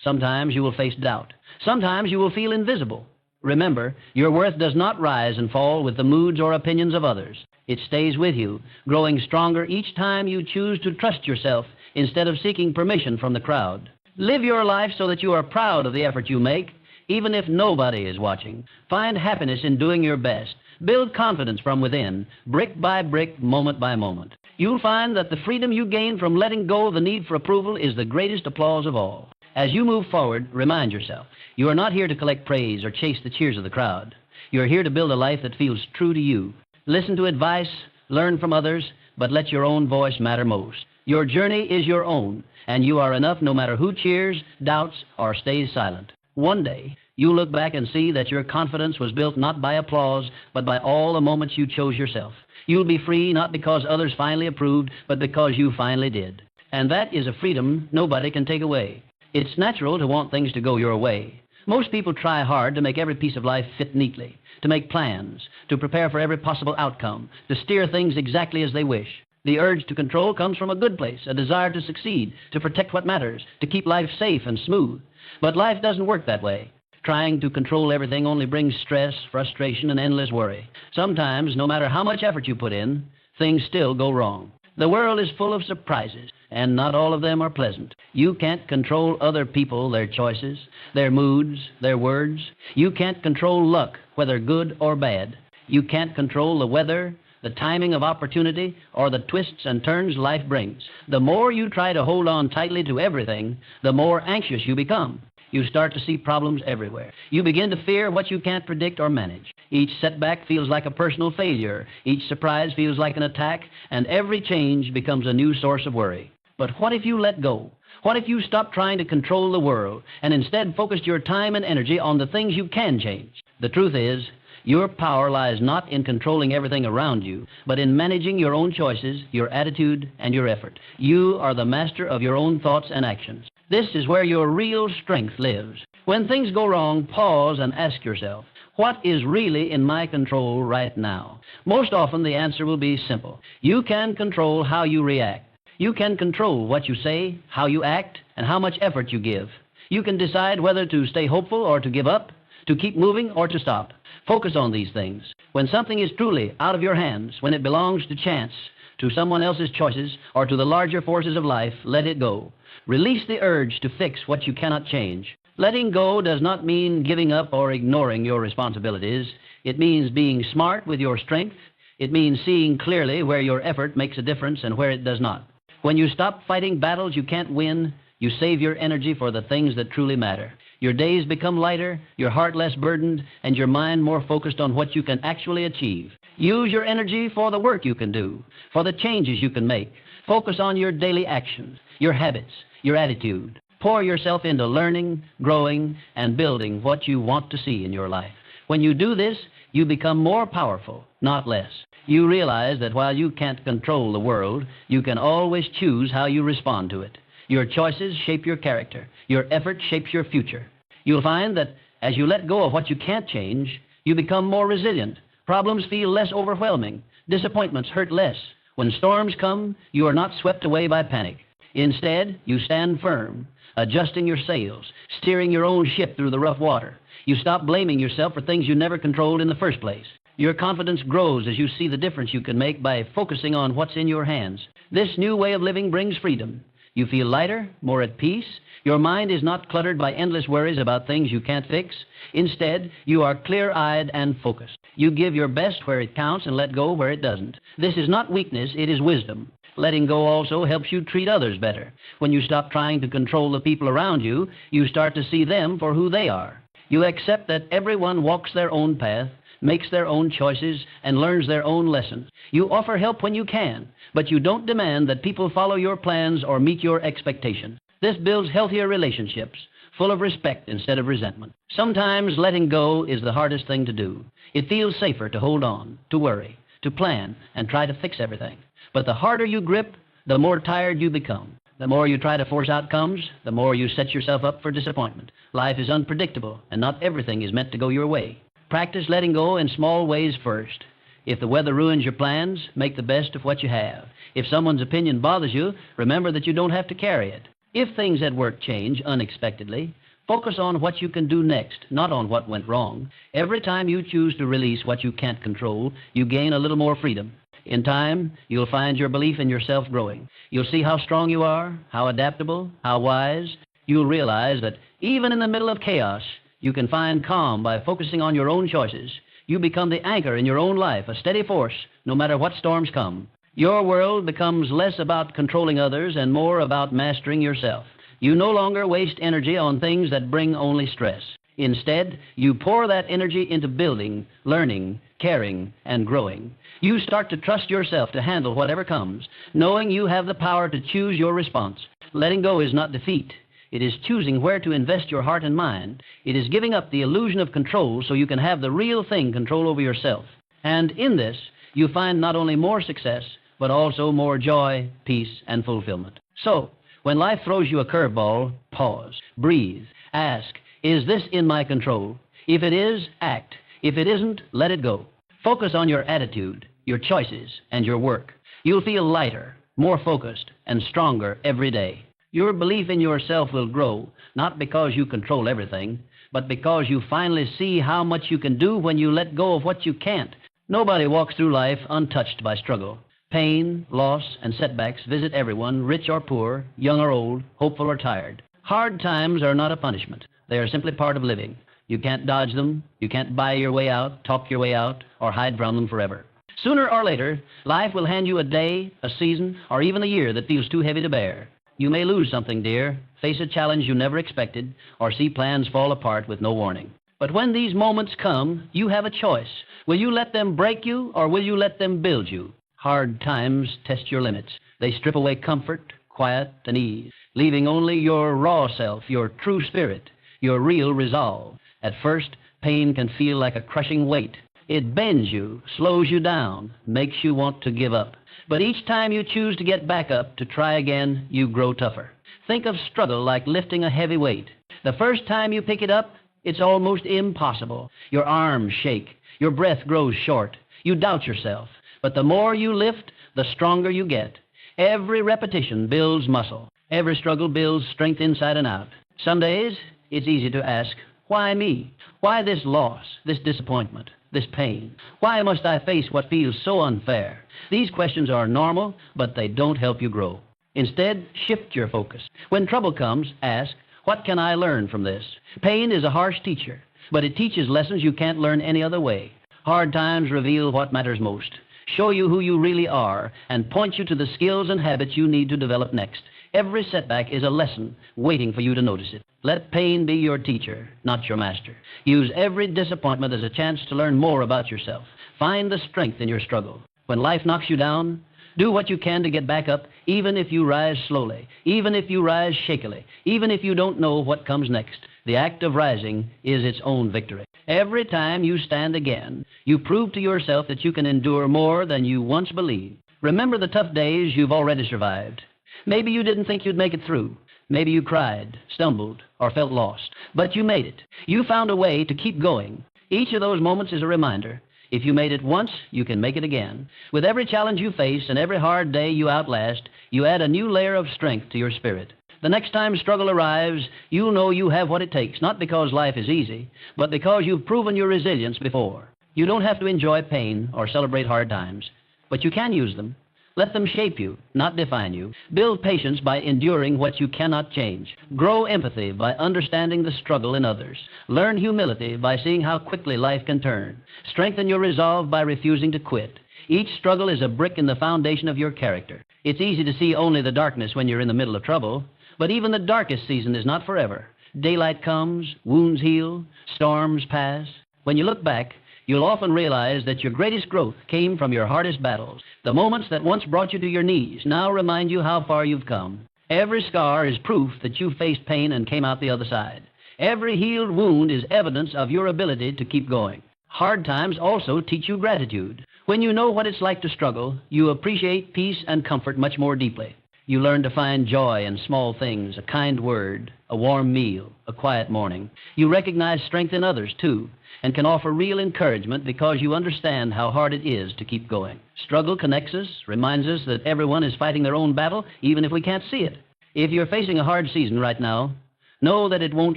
Sometimes you will face doubt. Sometimes you will feel invisible. Remember, your worth does not rise and fall with the moods or opinions of others. It stays with you, growing stronger each time you choose to trust yourself instead of seeking permission from the crowd. Live your life so that you are proud of the effort you make, even if nobody is watching. Find happiness in doing your best. Build confidence from within, brick by brick, moment by moment. You'll find that the freedom you gain from letting go of the need for approval is the greatest applause of all. As you move forward, remind yourself, you are not here to collect praise or chase the cheers of the crowd. You are here to build a life that feels true to you. Listen to advice, learn from others, but let your own voice matter most. Your journey is your own, and you are enough no matter who cheers, doubts, or stays silent. One day, you'll look back and see that your confidence was built not by applause, but by all the moments you chose yourself. You'll be free not because others finally approved, but because you finally did. And that is a freedom nobody can take away. It's natural to want things to go your way. Most people try hard to make every piece of life fit neatly, to make plans, to prepare for every possible outcome, to steer things exactly as they wish. The urge to control comes from a good place, a desire to succeed, to protect what matters, to keep life safe and smooth. But life doesn't work that way. Trying to control everything only brings stress, frustration, and endless worry. Sometimes, no matter how much effort you put in, things still go wrong. The world is full of surprises, and not all of them are pleasant. You can't control other people, their choices, their moods, their words. You can't control luck, whether good or bad. You can't control the weather, the timing of opportunity, or the twists and turns life brings. The more you try to hold on tightly to everything, the more anxious you become. You start to see problems everywhere. You begin to fear what you can't predict or manage. Each setback feels like a personal failure. Each surprise feels like an attack, and every change becomes a new source of worry. But what if you let go? What if you stopped trying to control the world and instead focused your time and energy on the things you can change? The truth is, your power lies not in controlling everything around you, but in managing your own choices, your attitude, and your effort. You are the master of your own thoughts and actions. This is where your real strength lives. When things go wrong, pause and ask yourself, what is really in my control right now? Most often the answer will be simple. You can control how you react. You can control what you say, how you act, and how much effort you give. You can decide whether to stay hopeful or to give up, to keep moving or to stop. Focus on these things. When something is truly out of your hands, when it belongs to chance, to someone else's choices, or to the larger forces of life, let it go. Release the urge to fix what you cannot change. Letting go does not mean giving up or ignoring your responsibilities. It means being smart with your strength. It means seeing clearly where your effort makes a difference and where it does not. When you stop fighting battles you can't win, you save your energy for the things that truly matter. Your days become lighter, your heart less burdened, and your mind more focused on what you can actually achieve. Use your energy for the work you can do, for the changes you can make. Focus on your daily actions, your habits, your attitude. Pour yourself into learning, growing, and building what you want to see in your life. When you do this, you become more powerful, not less. You realize that while you can't control the world, you can always choose how you respond to it. Your choices shape your character. Your effort shapes your future. You'll find that as you let go of what you can't change, you become more resilient. Problems feel less overwhelming. Disappointments hurt less. When storms come, you are not swept away by panic. Instead, you stand firm, adjusting your sails, steering your own ship through the rough water. You stop blaming yourself for things you never controlled in the first place. Your confidence grows as you see the difference you can make by focusing on what's in your hands. This new way of living brings freedom. You feel lighter, more at peace. Your mind is not cluttered by endless worries about things you can't fix. Instead, you are clear-eyed and focused. You give your best where it counts and let go where it doesn't. This is not weakness, it is wisdom. Letting go also helps you treat others better. When you stop trying to control the people around you, you start to see them for who they are. You accept that everyone walks their own path, makes their own choices, and learns their own lessons. You offer help when you can, but you don't demand that people follow your plans or meet your expectations. This builds healthier relationships, full of respect instead of resentment. Sometimes letting go is the hardest thing to do. It feels safer to hold on, to worry, to plan, and try to fix everything. But the harder you grip, the more tired you become. The more you try to force outcomes, the more you set yourself up for disappointment. Life is unpredictable, and not everything is meant to go your way. Practice letting go in small ways first. If the weather ruins your plans, make the best of what you have. If someone's opinion bothers you, remember that you don't have to carry it. If things at work change unexpectedly, focus on what you can do next, not on what went wrong. Every time you choose to release what you can't control, you gain a little more freedom. In time, you'll find your belief in yourself growing. You'll see how strong you are, how adaptable, how wise. You'll realize that even in the middle of chaos, you can find calm by focusing on your own choices. You become the anchor in your own life, a steady force, no matter what storms come. Your world becomes less about controlling others and more about mastering yourself. You no longer waste energy on things that bring only stress. Instead, you pour that energy into building, learning, caring, and growing. You start to trust yourself to handle whatever comes, knowing you have the power to choose your response. Letting go is not defeat. It is choosing where to invest your heart and mind. It is giving up the illusion of control so you can have the real thing control over yourself. And in this, you find not only more success, but also more joy, peace, and fulfillment. So, when life throws you a curveball, pause, breathe, ask, is this in my control? If it is, act. If it isn't, let it go. Focus on your attitude, your choices, and your work. You'll feel lighter, more focused, and stronger every day. Your belief in yourself will grow, not because you control everything, but because you finally see how much you can do when you let go of what you can't. Nobody walks through life untouched by struggle. Pain, loss, and setbacks visit everyone, rich or poor, young or old, hopeful or tired. Hard times are not a punishment. They are simply part of living. You can't dodge them. You can't buy your way out, talk your way out, or hide from them forever. Sooner or later, life will hand you a day, a season, or even a year that feels too heavy to bear. You may lose something dear, face a challenge you never expected, or see plans fall apart with no warning. But when these moments come, you have a choice. Will you let them break you, or will you let them build you? Hard times test your limits. They strip away comfort, quiet, and ease, leaving only your raw self, your true spirit, your real resolve. At first, pain can feel like a crushing weight. It bends you, slows you down, makes you want to give up. But each time you choose to get back up, to try again, you grow tougher. Think of struggle like lifting a heavy weight. The first time you pick it up, it's almost impossible. Your arms shake. Your breath grows short. You doubt yourself. But the more you lift, the stronger you get. Every repetition builds muscle. Every struggle builds strength inside and out. Some days, it's easy to ask, why me? Why this loss, this disappointment, this pain? Why must I face what feels so unfair? These questions are normal, but they don't help you grow. Instead, shift your focus. When trouble comes, ask, what can I learn from this? Pain is a harsh teacher, but it teaches lessons you can't learn any other way. Hard times reveal what matters most, show you who you really are, and point you to the skills and habits you need to develop next. Every setback is a lesson waiting for you to notice it. Let pain be your teacher, not your master. Use every disappointment as a chance to learn more about yourself. Find the strength in your struggle. When life knocks you down, do what you can to get back up, even if you rise slowly, even if you rise shakily, even if you don't know what comes next. The act of rising is its own victory. Every time you stand again, you prove to yourself that you can endure more than you once believed. Remember the tough days you've already survived. Maybe you didn't think you'd make it through. Maybe you cried, stumbled, or felt lost. But you made it. You found a way to keep going. Each of those moments is a reminder. If you made it once, you can make it again. With every challenge you face and every hard day you outlast, you add a new layer of strength to your spirit. The next time struggle arrives, you'll know you have what it takes, not because life is easy, but because you've proven your resilience before. You don't have to enjoy pain or celebrate hard times, but you can use them. Let them shape you, not define you. Build patience by enduring what you cannot change. Grow empathy by understanding the struggle in others. Learn humility by seeing how quickly life can turn. Strengthen your resolve by refusing to quit. Each struggle is a brick in the foundation of your character. It's easy to see only the darkness when you're in the middle of trouble, but even the darkest season is not forever. Daylight comes, wounds heal, storms pass. When you look back, you'll often realize that your greatest growth came from your hardest battles. The moments that once brought you to your knees now remind you how far you've come. Every scar is proof that you faced pain and came out the other side. Every healed wound is evidence of your ability to keep going. Hard times also teach you gratitude. When you know what it's like to struggle, you appreciate peace and comfort much more deeply. You learn to find joy in small things, a kind word, a warm meal, a quiet morning. You recognize strength in others, too, and can offer real encouragement because you understand how hard it is to keep going. Struggle connects us, reminds us that everyone is fighting their own battle, even if we can't see it. If you're facing a hard season right now, know that it won't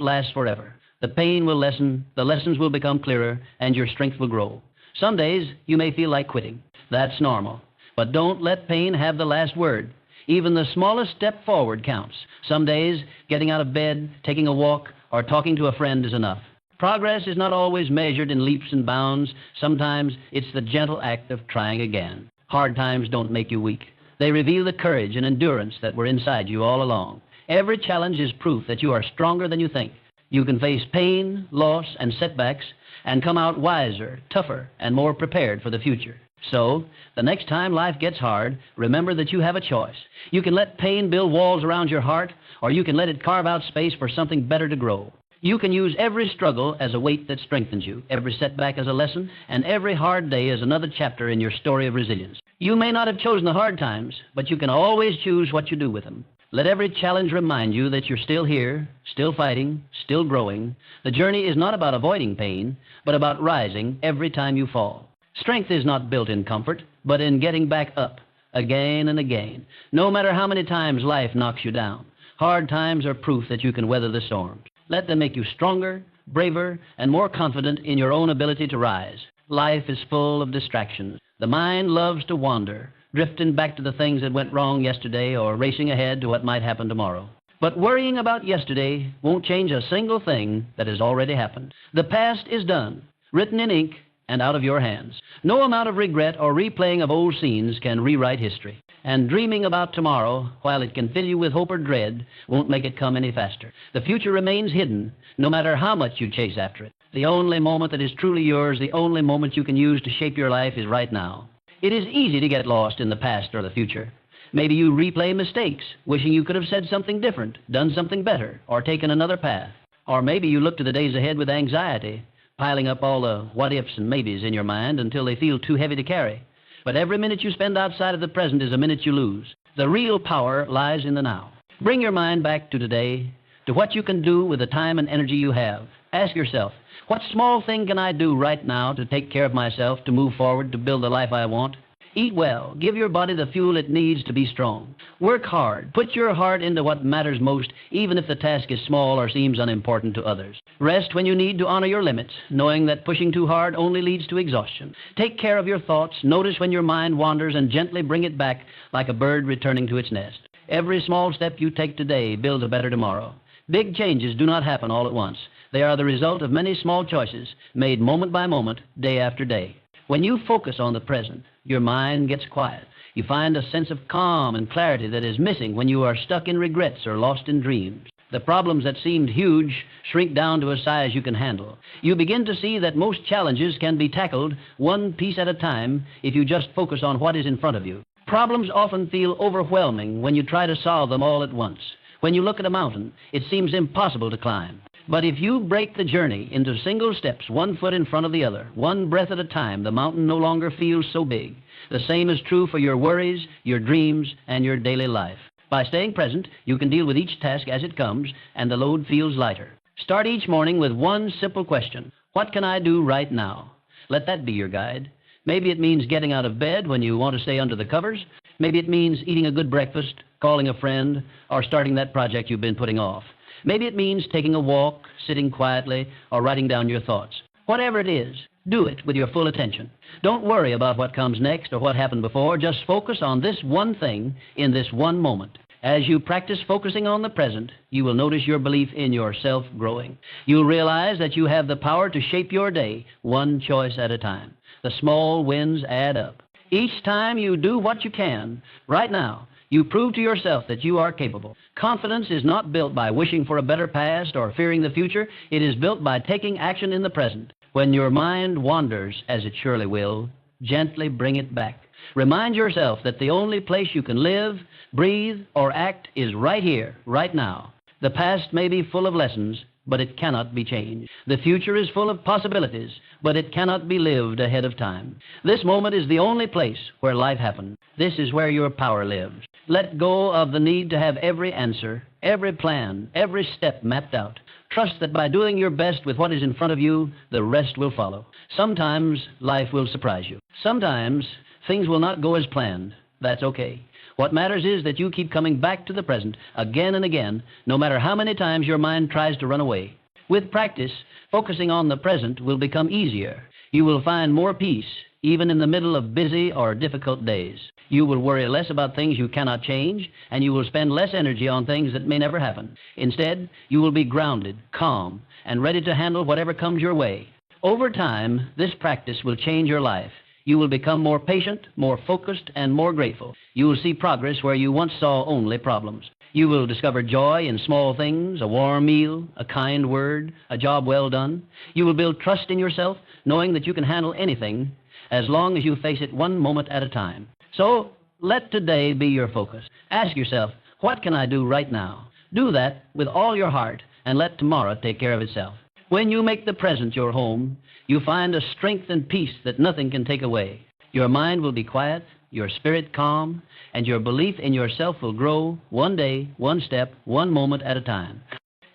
last forever. The pain will lessen, the lessons will become clearer, and your strength will grow. Some days you may feel like quitting. That's normal. But don't let pain have the last word. Even the smallest step forward counts. Some days, getting out of bed, taking a walk, or talking to a friend is enough. Progress is not always measured in leaps and bounds. Sometimes it's the gentle act of trying again. Hard times don't make you weak. They reveal the courage and endurance that were inside you all along. Every challenge is proof that you are stronger than you think. You can face pain, loss, and setbacks and come out wiser, tougher, and more prepared for the future. So, the next time life gets hard, remember that you have a choice. You can let pain build walls around your heart, or you can let it carve out space for something better to grow. You can use every struggle as a weight that strengthens you, every setback as a lesson, and every hard day as another chapter in your story of resilience. You may not have chosen the hard times, but you can always choose what you do with them. Let every challenge remind you that you're still here, still fighting, still growing. The journey is not about avoiding pain, but about rising every time you fall. Strength is not built in comfort, but in getting back up, again and again, no matter how many times life knocks you down. Hard times are proof that you can weather the storms. Let them make you stronger, braver, and more confident in your own ability to rise. Life is full of distractions. The mind loves to wander, drifting back to the things that went wrong yesterday or racing ahead to what might happen tomorrow. But worrying about yesterday won't change a single thing that has already happened. The past is done, written in ink, and out of your hands. No amount of regret or replaying of old scenes can rewrite history. And dreaming about tomorrow, while it can fill you with hope or dread, won't make it come any faster. The future remains hidden, no matter how much you chase after it. The only moment that is truly yours, the only moment you can use to shape your life is right now. It is easy to get lost in the past or the future. Maybe you replay mistakes, wishing you could have said something different, done something better, or taken another path. Or maybe you look to the days ahead with anxiety, piling up all the what-ifs and maybes in your mind until they feel too heavy to carry. But every minute you spend outside of the present is a minute you lose. The real power lies in the now. Bring your mind back to today, to what you can do with the time and energy you have. Ask yourself, what small thing can I do right now to take care of myself, to move forward, to build the life I want? Eat well. Give your body the fuel it needs to be strong. Work hard. Put your heart into what matters most, even if the task is small or seems unimportant to others. Rest when you need to honor your limits, knowing that pushing too hard only leads to exhaustion. Take care of your thoughts. Notice when your mind wanders and gently bring it back like a bird returning to its nest. Every small step you take today builds a better tomorrow. Big changes do not happen all at once. They are the result of many small choices made moment by moment, day after day. When you focus on the present, your mind gets quiet. You find a sense of calm and clarity that is missing when you are stuck in regrets or lost in dreams. The problems that seemed huge shrink down to a size you can handle. You begin to see that most challenges can be tackled one piece at a time if you just focus on what is in front of you. Problems often feel overwhelming when you try to solve them all at once. When you look at a mountain, it seems impossible to climb. But if you break the journey into single steps, one foot in front of the other, one breath at a time, the mountain no longer feels so big. The same is true for your worries, your dreams, and your daily life. By staying present, you can deal with each task as it comes, and the load feels lighter. Start each morning with one simple question. What can I do right now? Let that be your guide. Maybe it means getting out of bed when you want to stay under the covers. Maybe it means eating a good breakfast, calling a friend, or starting that project you've been putting off. Maybe it means taking a walk, sitting quietly, or writing down your thoughts. Whatever it is, do it with your full attention. Don't worry about what comes next or what happened before. Just focus on this one thing in this one moment. As you practice focusing on the present, you will notice your belief in yourself growing. You'll realize that you have the power to shape your day one choice at a time. The small wins add up. Each time you do what you can, right now, you prove to yourself that you are capable. Confidence is not built by wishing for a better past or fearing the future. It is built by taking action in the present. When your mind wanders, as it surely will, gently bring it back. Remind yourself that the only place you can live, breathe, or act is right here, right now. The past may be full of lessons, but it cannot be changed. The future is full of possibilities, but it cannot be lived ahead of time. This moment is the only place where life happens. This is where your power lives. Let go of the need to have every answer, every plan, every step mapped out. Trust that by doing your best with what is in front of you, the rest will follow. Sometimes life will surprise you. Sometimes things will not go as planned. That's okay. What matters is that you keep coming back to the present again and again, no matter how many times your mind tries to run away. With practice, focusing on the present will become easier. You will find more peace, even in the middle of busy or difficult days. You will worry less about things you cannot change, and you will spend less energy on things that may never happen. Instead, you will be grounded, calm, and ready to handle whatever comes your way. Over time, this practice will change your life. You will become more patient, more focused, and more grateful. You will see progress where you once saw only problems. You will discover joy in small things, a warm meal, a kind word, a job well done. You will build trust in yourself, knowing that you can handle anything as long as you face it one moment at a time. So, let today be your focus. Ask yourself, what can I do right now? Do that with all your heart, and let tomorrow take care of itself. When you make the present your home, you find a strength and peace that nothing can take away. Your mind will be quiet, your spirit calm, and your belief in yourself will grow one day, one step, one moment at a time.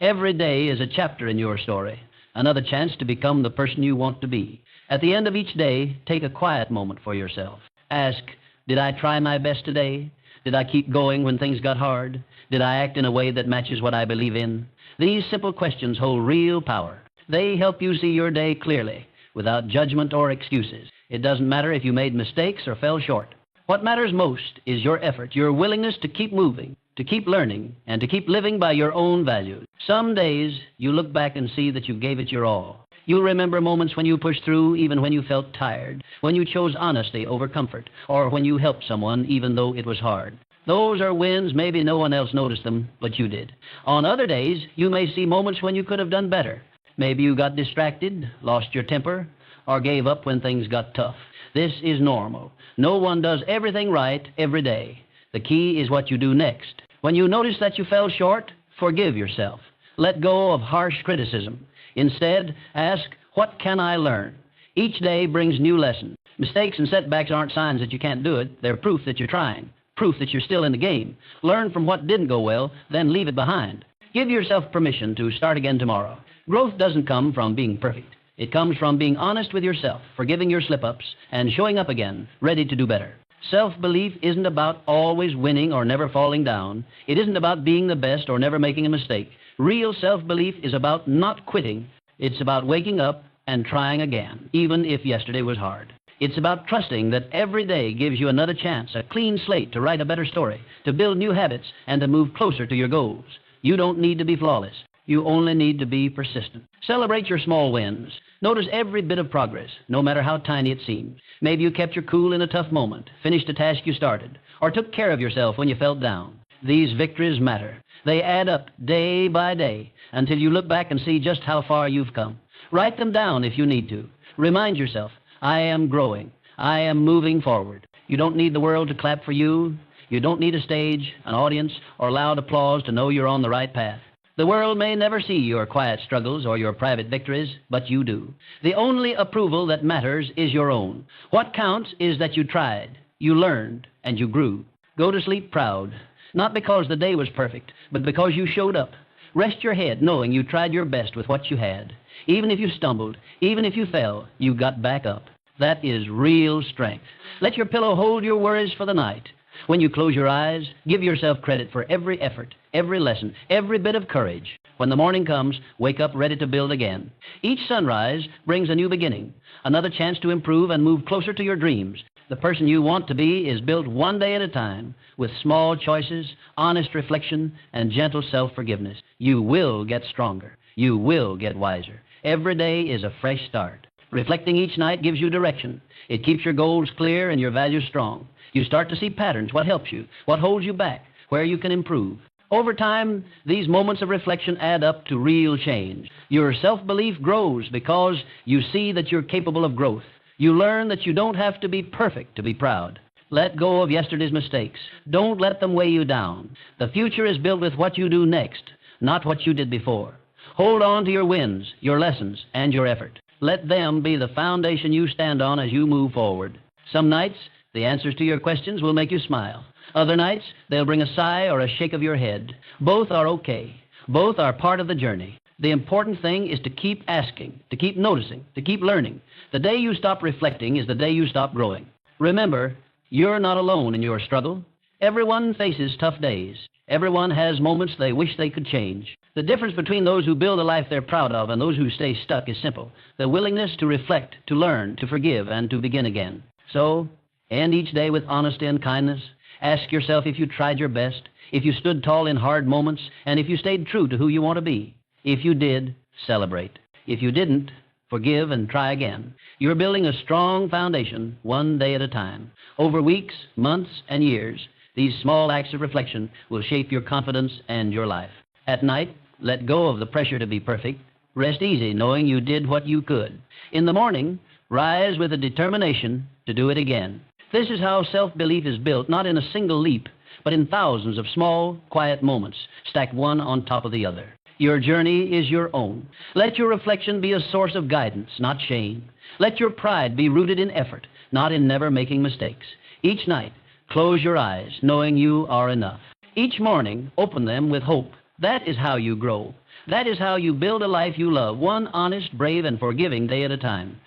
Every day is a chapter in your story, another chance to become the person you want to be. At the end of each day, take a quiet moment for yourself. Ask, did I try my best today? Did I keep going when things got hard? Did I act in a way that matches what I believe in? These simple questions hold real power. They help you see your day clearly, without judgment or excuses. It doesn't matter if you made mistakes or fell short. What matters most is your effort, your willingness to keep moving, to keep learning, and to keep living by your own values. Some days, you look back and see that you gave it your all. You'll remember moments when you pushed through even when you felt tired, when you chose honesty over comfort, or when you helped someone even though it was hard. Those are wins. Maybe no one else noticed them, but you did. On other days, you may see moments when you could have done better. Maybe you got distracted, lost your temper, or gave up when things got tough. This is normal. No one does everything right every day. The key is what you do next. When you notice that you fell short, forgive yourself. Let go of harsh criticism. Instead, ask, what can I learn? Each day brings new lessons. Mistakes and setbacks aren't signs that you can't do it. They're proof that you're trying, proof that you're still in the game. Learn from what didn't go well, then leave it behind. Give yourself permission to start again tomorrow. Growth doesn't come from being perfect. It comes from being honest with yourself, forgiving your slip-ups, and showing up again, ready to do better. Self-belief isn't about always winning or never falling down. It isn't about being the best or never making a mistake. Real self-belief is about not quitting. It's about waking up and trying again, even if yesterday was hard. It's about trusting that every day gives you another chance, a clean slate to write a better story, to build new habits, and to move closer to your goals. You don't need to be flawless. You only need to be persistent. Celebrate your small wins. Notice every bit of progress, no matter how tiny it seems. Maybe you kept your cool in a tough moment, finished a task you started, or took care of yourself when you felt down. These victories matter. They add up day by day until you look back and see just how far you've come. Write them down if you need to. Remind yourself, I am growing. I am moving forward. You don't need the world to clap for you. You don't need a stage, an audience, or loud applause to know you're on the right path. The world may never see your quiet struggles or your private victories, but you do. The only approval that matters is your own. What counts is that you tried, you learned, and you grew. Go to sleep proud. Not because the day was perfect, but because you showed up. Rest your head knowing you tried your best with what you had. Even if you stumbled, even if you fell, you got back up. That is real strength. Let your pillow hold your worries for the night. When you close your eyes, give yourself credit for every effort, every lesson, every bit of courage. When the morning comes, wake up ready to build again. Each sunrise brings a new beginning, another chance to improve and move closer to your dreams. The person you want to be is built one day at a time, with small choices, honest reflection, and gentle self-forgiveness. You will get stronger. You will get wiser. Every day is a fresh start. Reflecting each night gives you direction. It keeps your goals clear and your values strong. You start to see patterns, what helps you, what holds you back, where you can improve. Over time, these moments of reflection add up to real change. Your self-belief grows because you see that you're capable of growth. You learn that you don't have to be perfect to be proud. Let go of yesterday's mistakes. Don't let them weigh you down. The future is built with what you do next, not what you did before. Hold on to your wins, your lessons, and your effort. Let them be the foundation you stand on as you move forward. Some nights, the answers to your questions will make you smile. Other nights, they'll bring a sigh or a shake of your head. Both are okay. Both are part of the journey. The important thing is to keep asking, to keep noticing, to keep learning. The day you stop reflecting is the day you stop growing. Remember, you're not alone in your struggle. Everyone faces tough days. Everyone has moments they wish they could change. The difference between those who build a life they're proud of and those who stay stuck is simple: the willingness to reflect, to learn, to forgive, and to begin again. So, end each day with honesty and kindness. Ask yourself if you tried your best, if you stood tall in hard moments, and if you stayed true to who you want to be. If you did, celebrate. If you didn't, forgive and try again. You're building a strong foundation, one day at a time. Over weeks, months, and years, these small acts of reflection will shape your confidence and your life. At night, let go of the pressure to be perfect. Rest easy knowing you did what you could. In the morning, rise with a determination to do it again. This is how self-belief is built, not in a single leap, but in thousands of small, quiet moments, stacked one on top of the other. Your journey is your own. Let your reflection be a source of guidance, not shame. Let your pride be rooted in effort, not in never making mistakes. Each night, close your eyes, knowing you are enough. Each morning, open them with hope. That is how you grow. That is how you build a life you love, one honest, brave, and forgiving day at a time.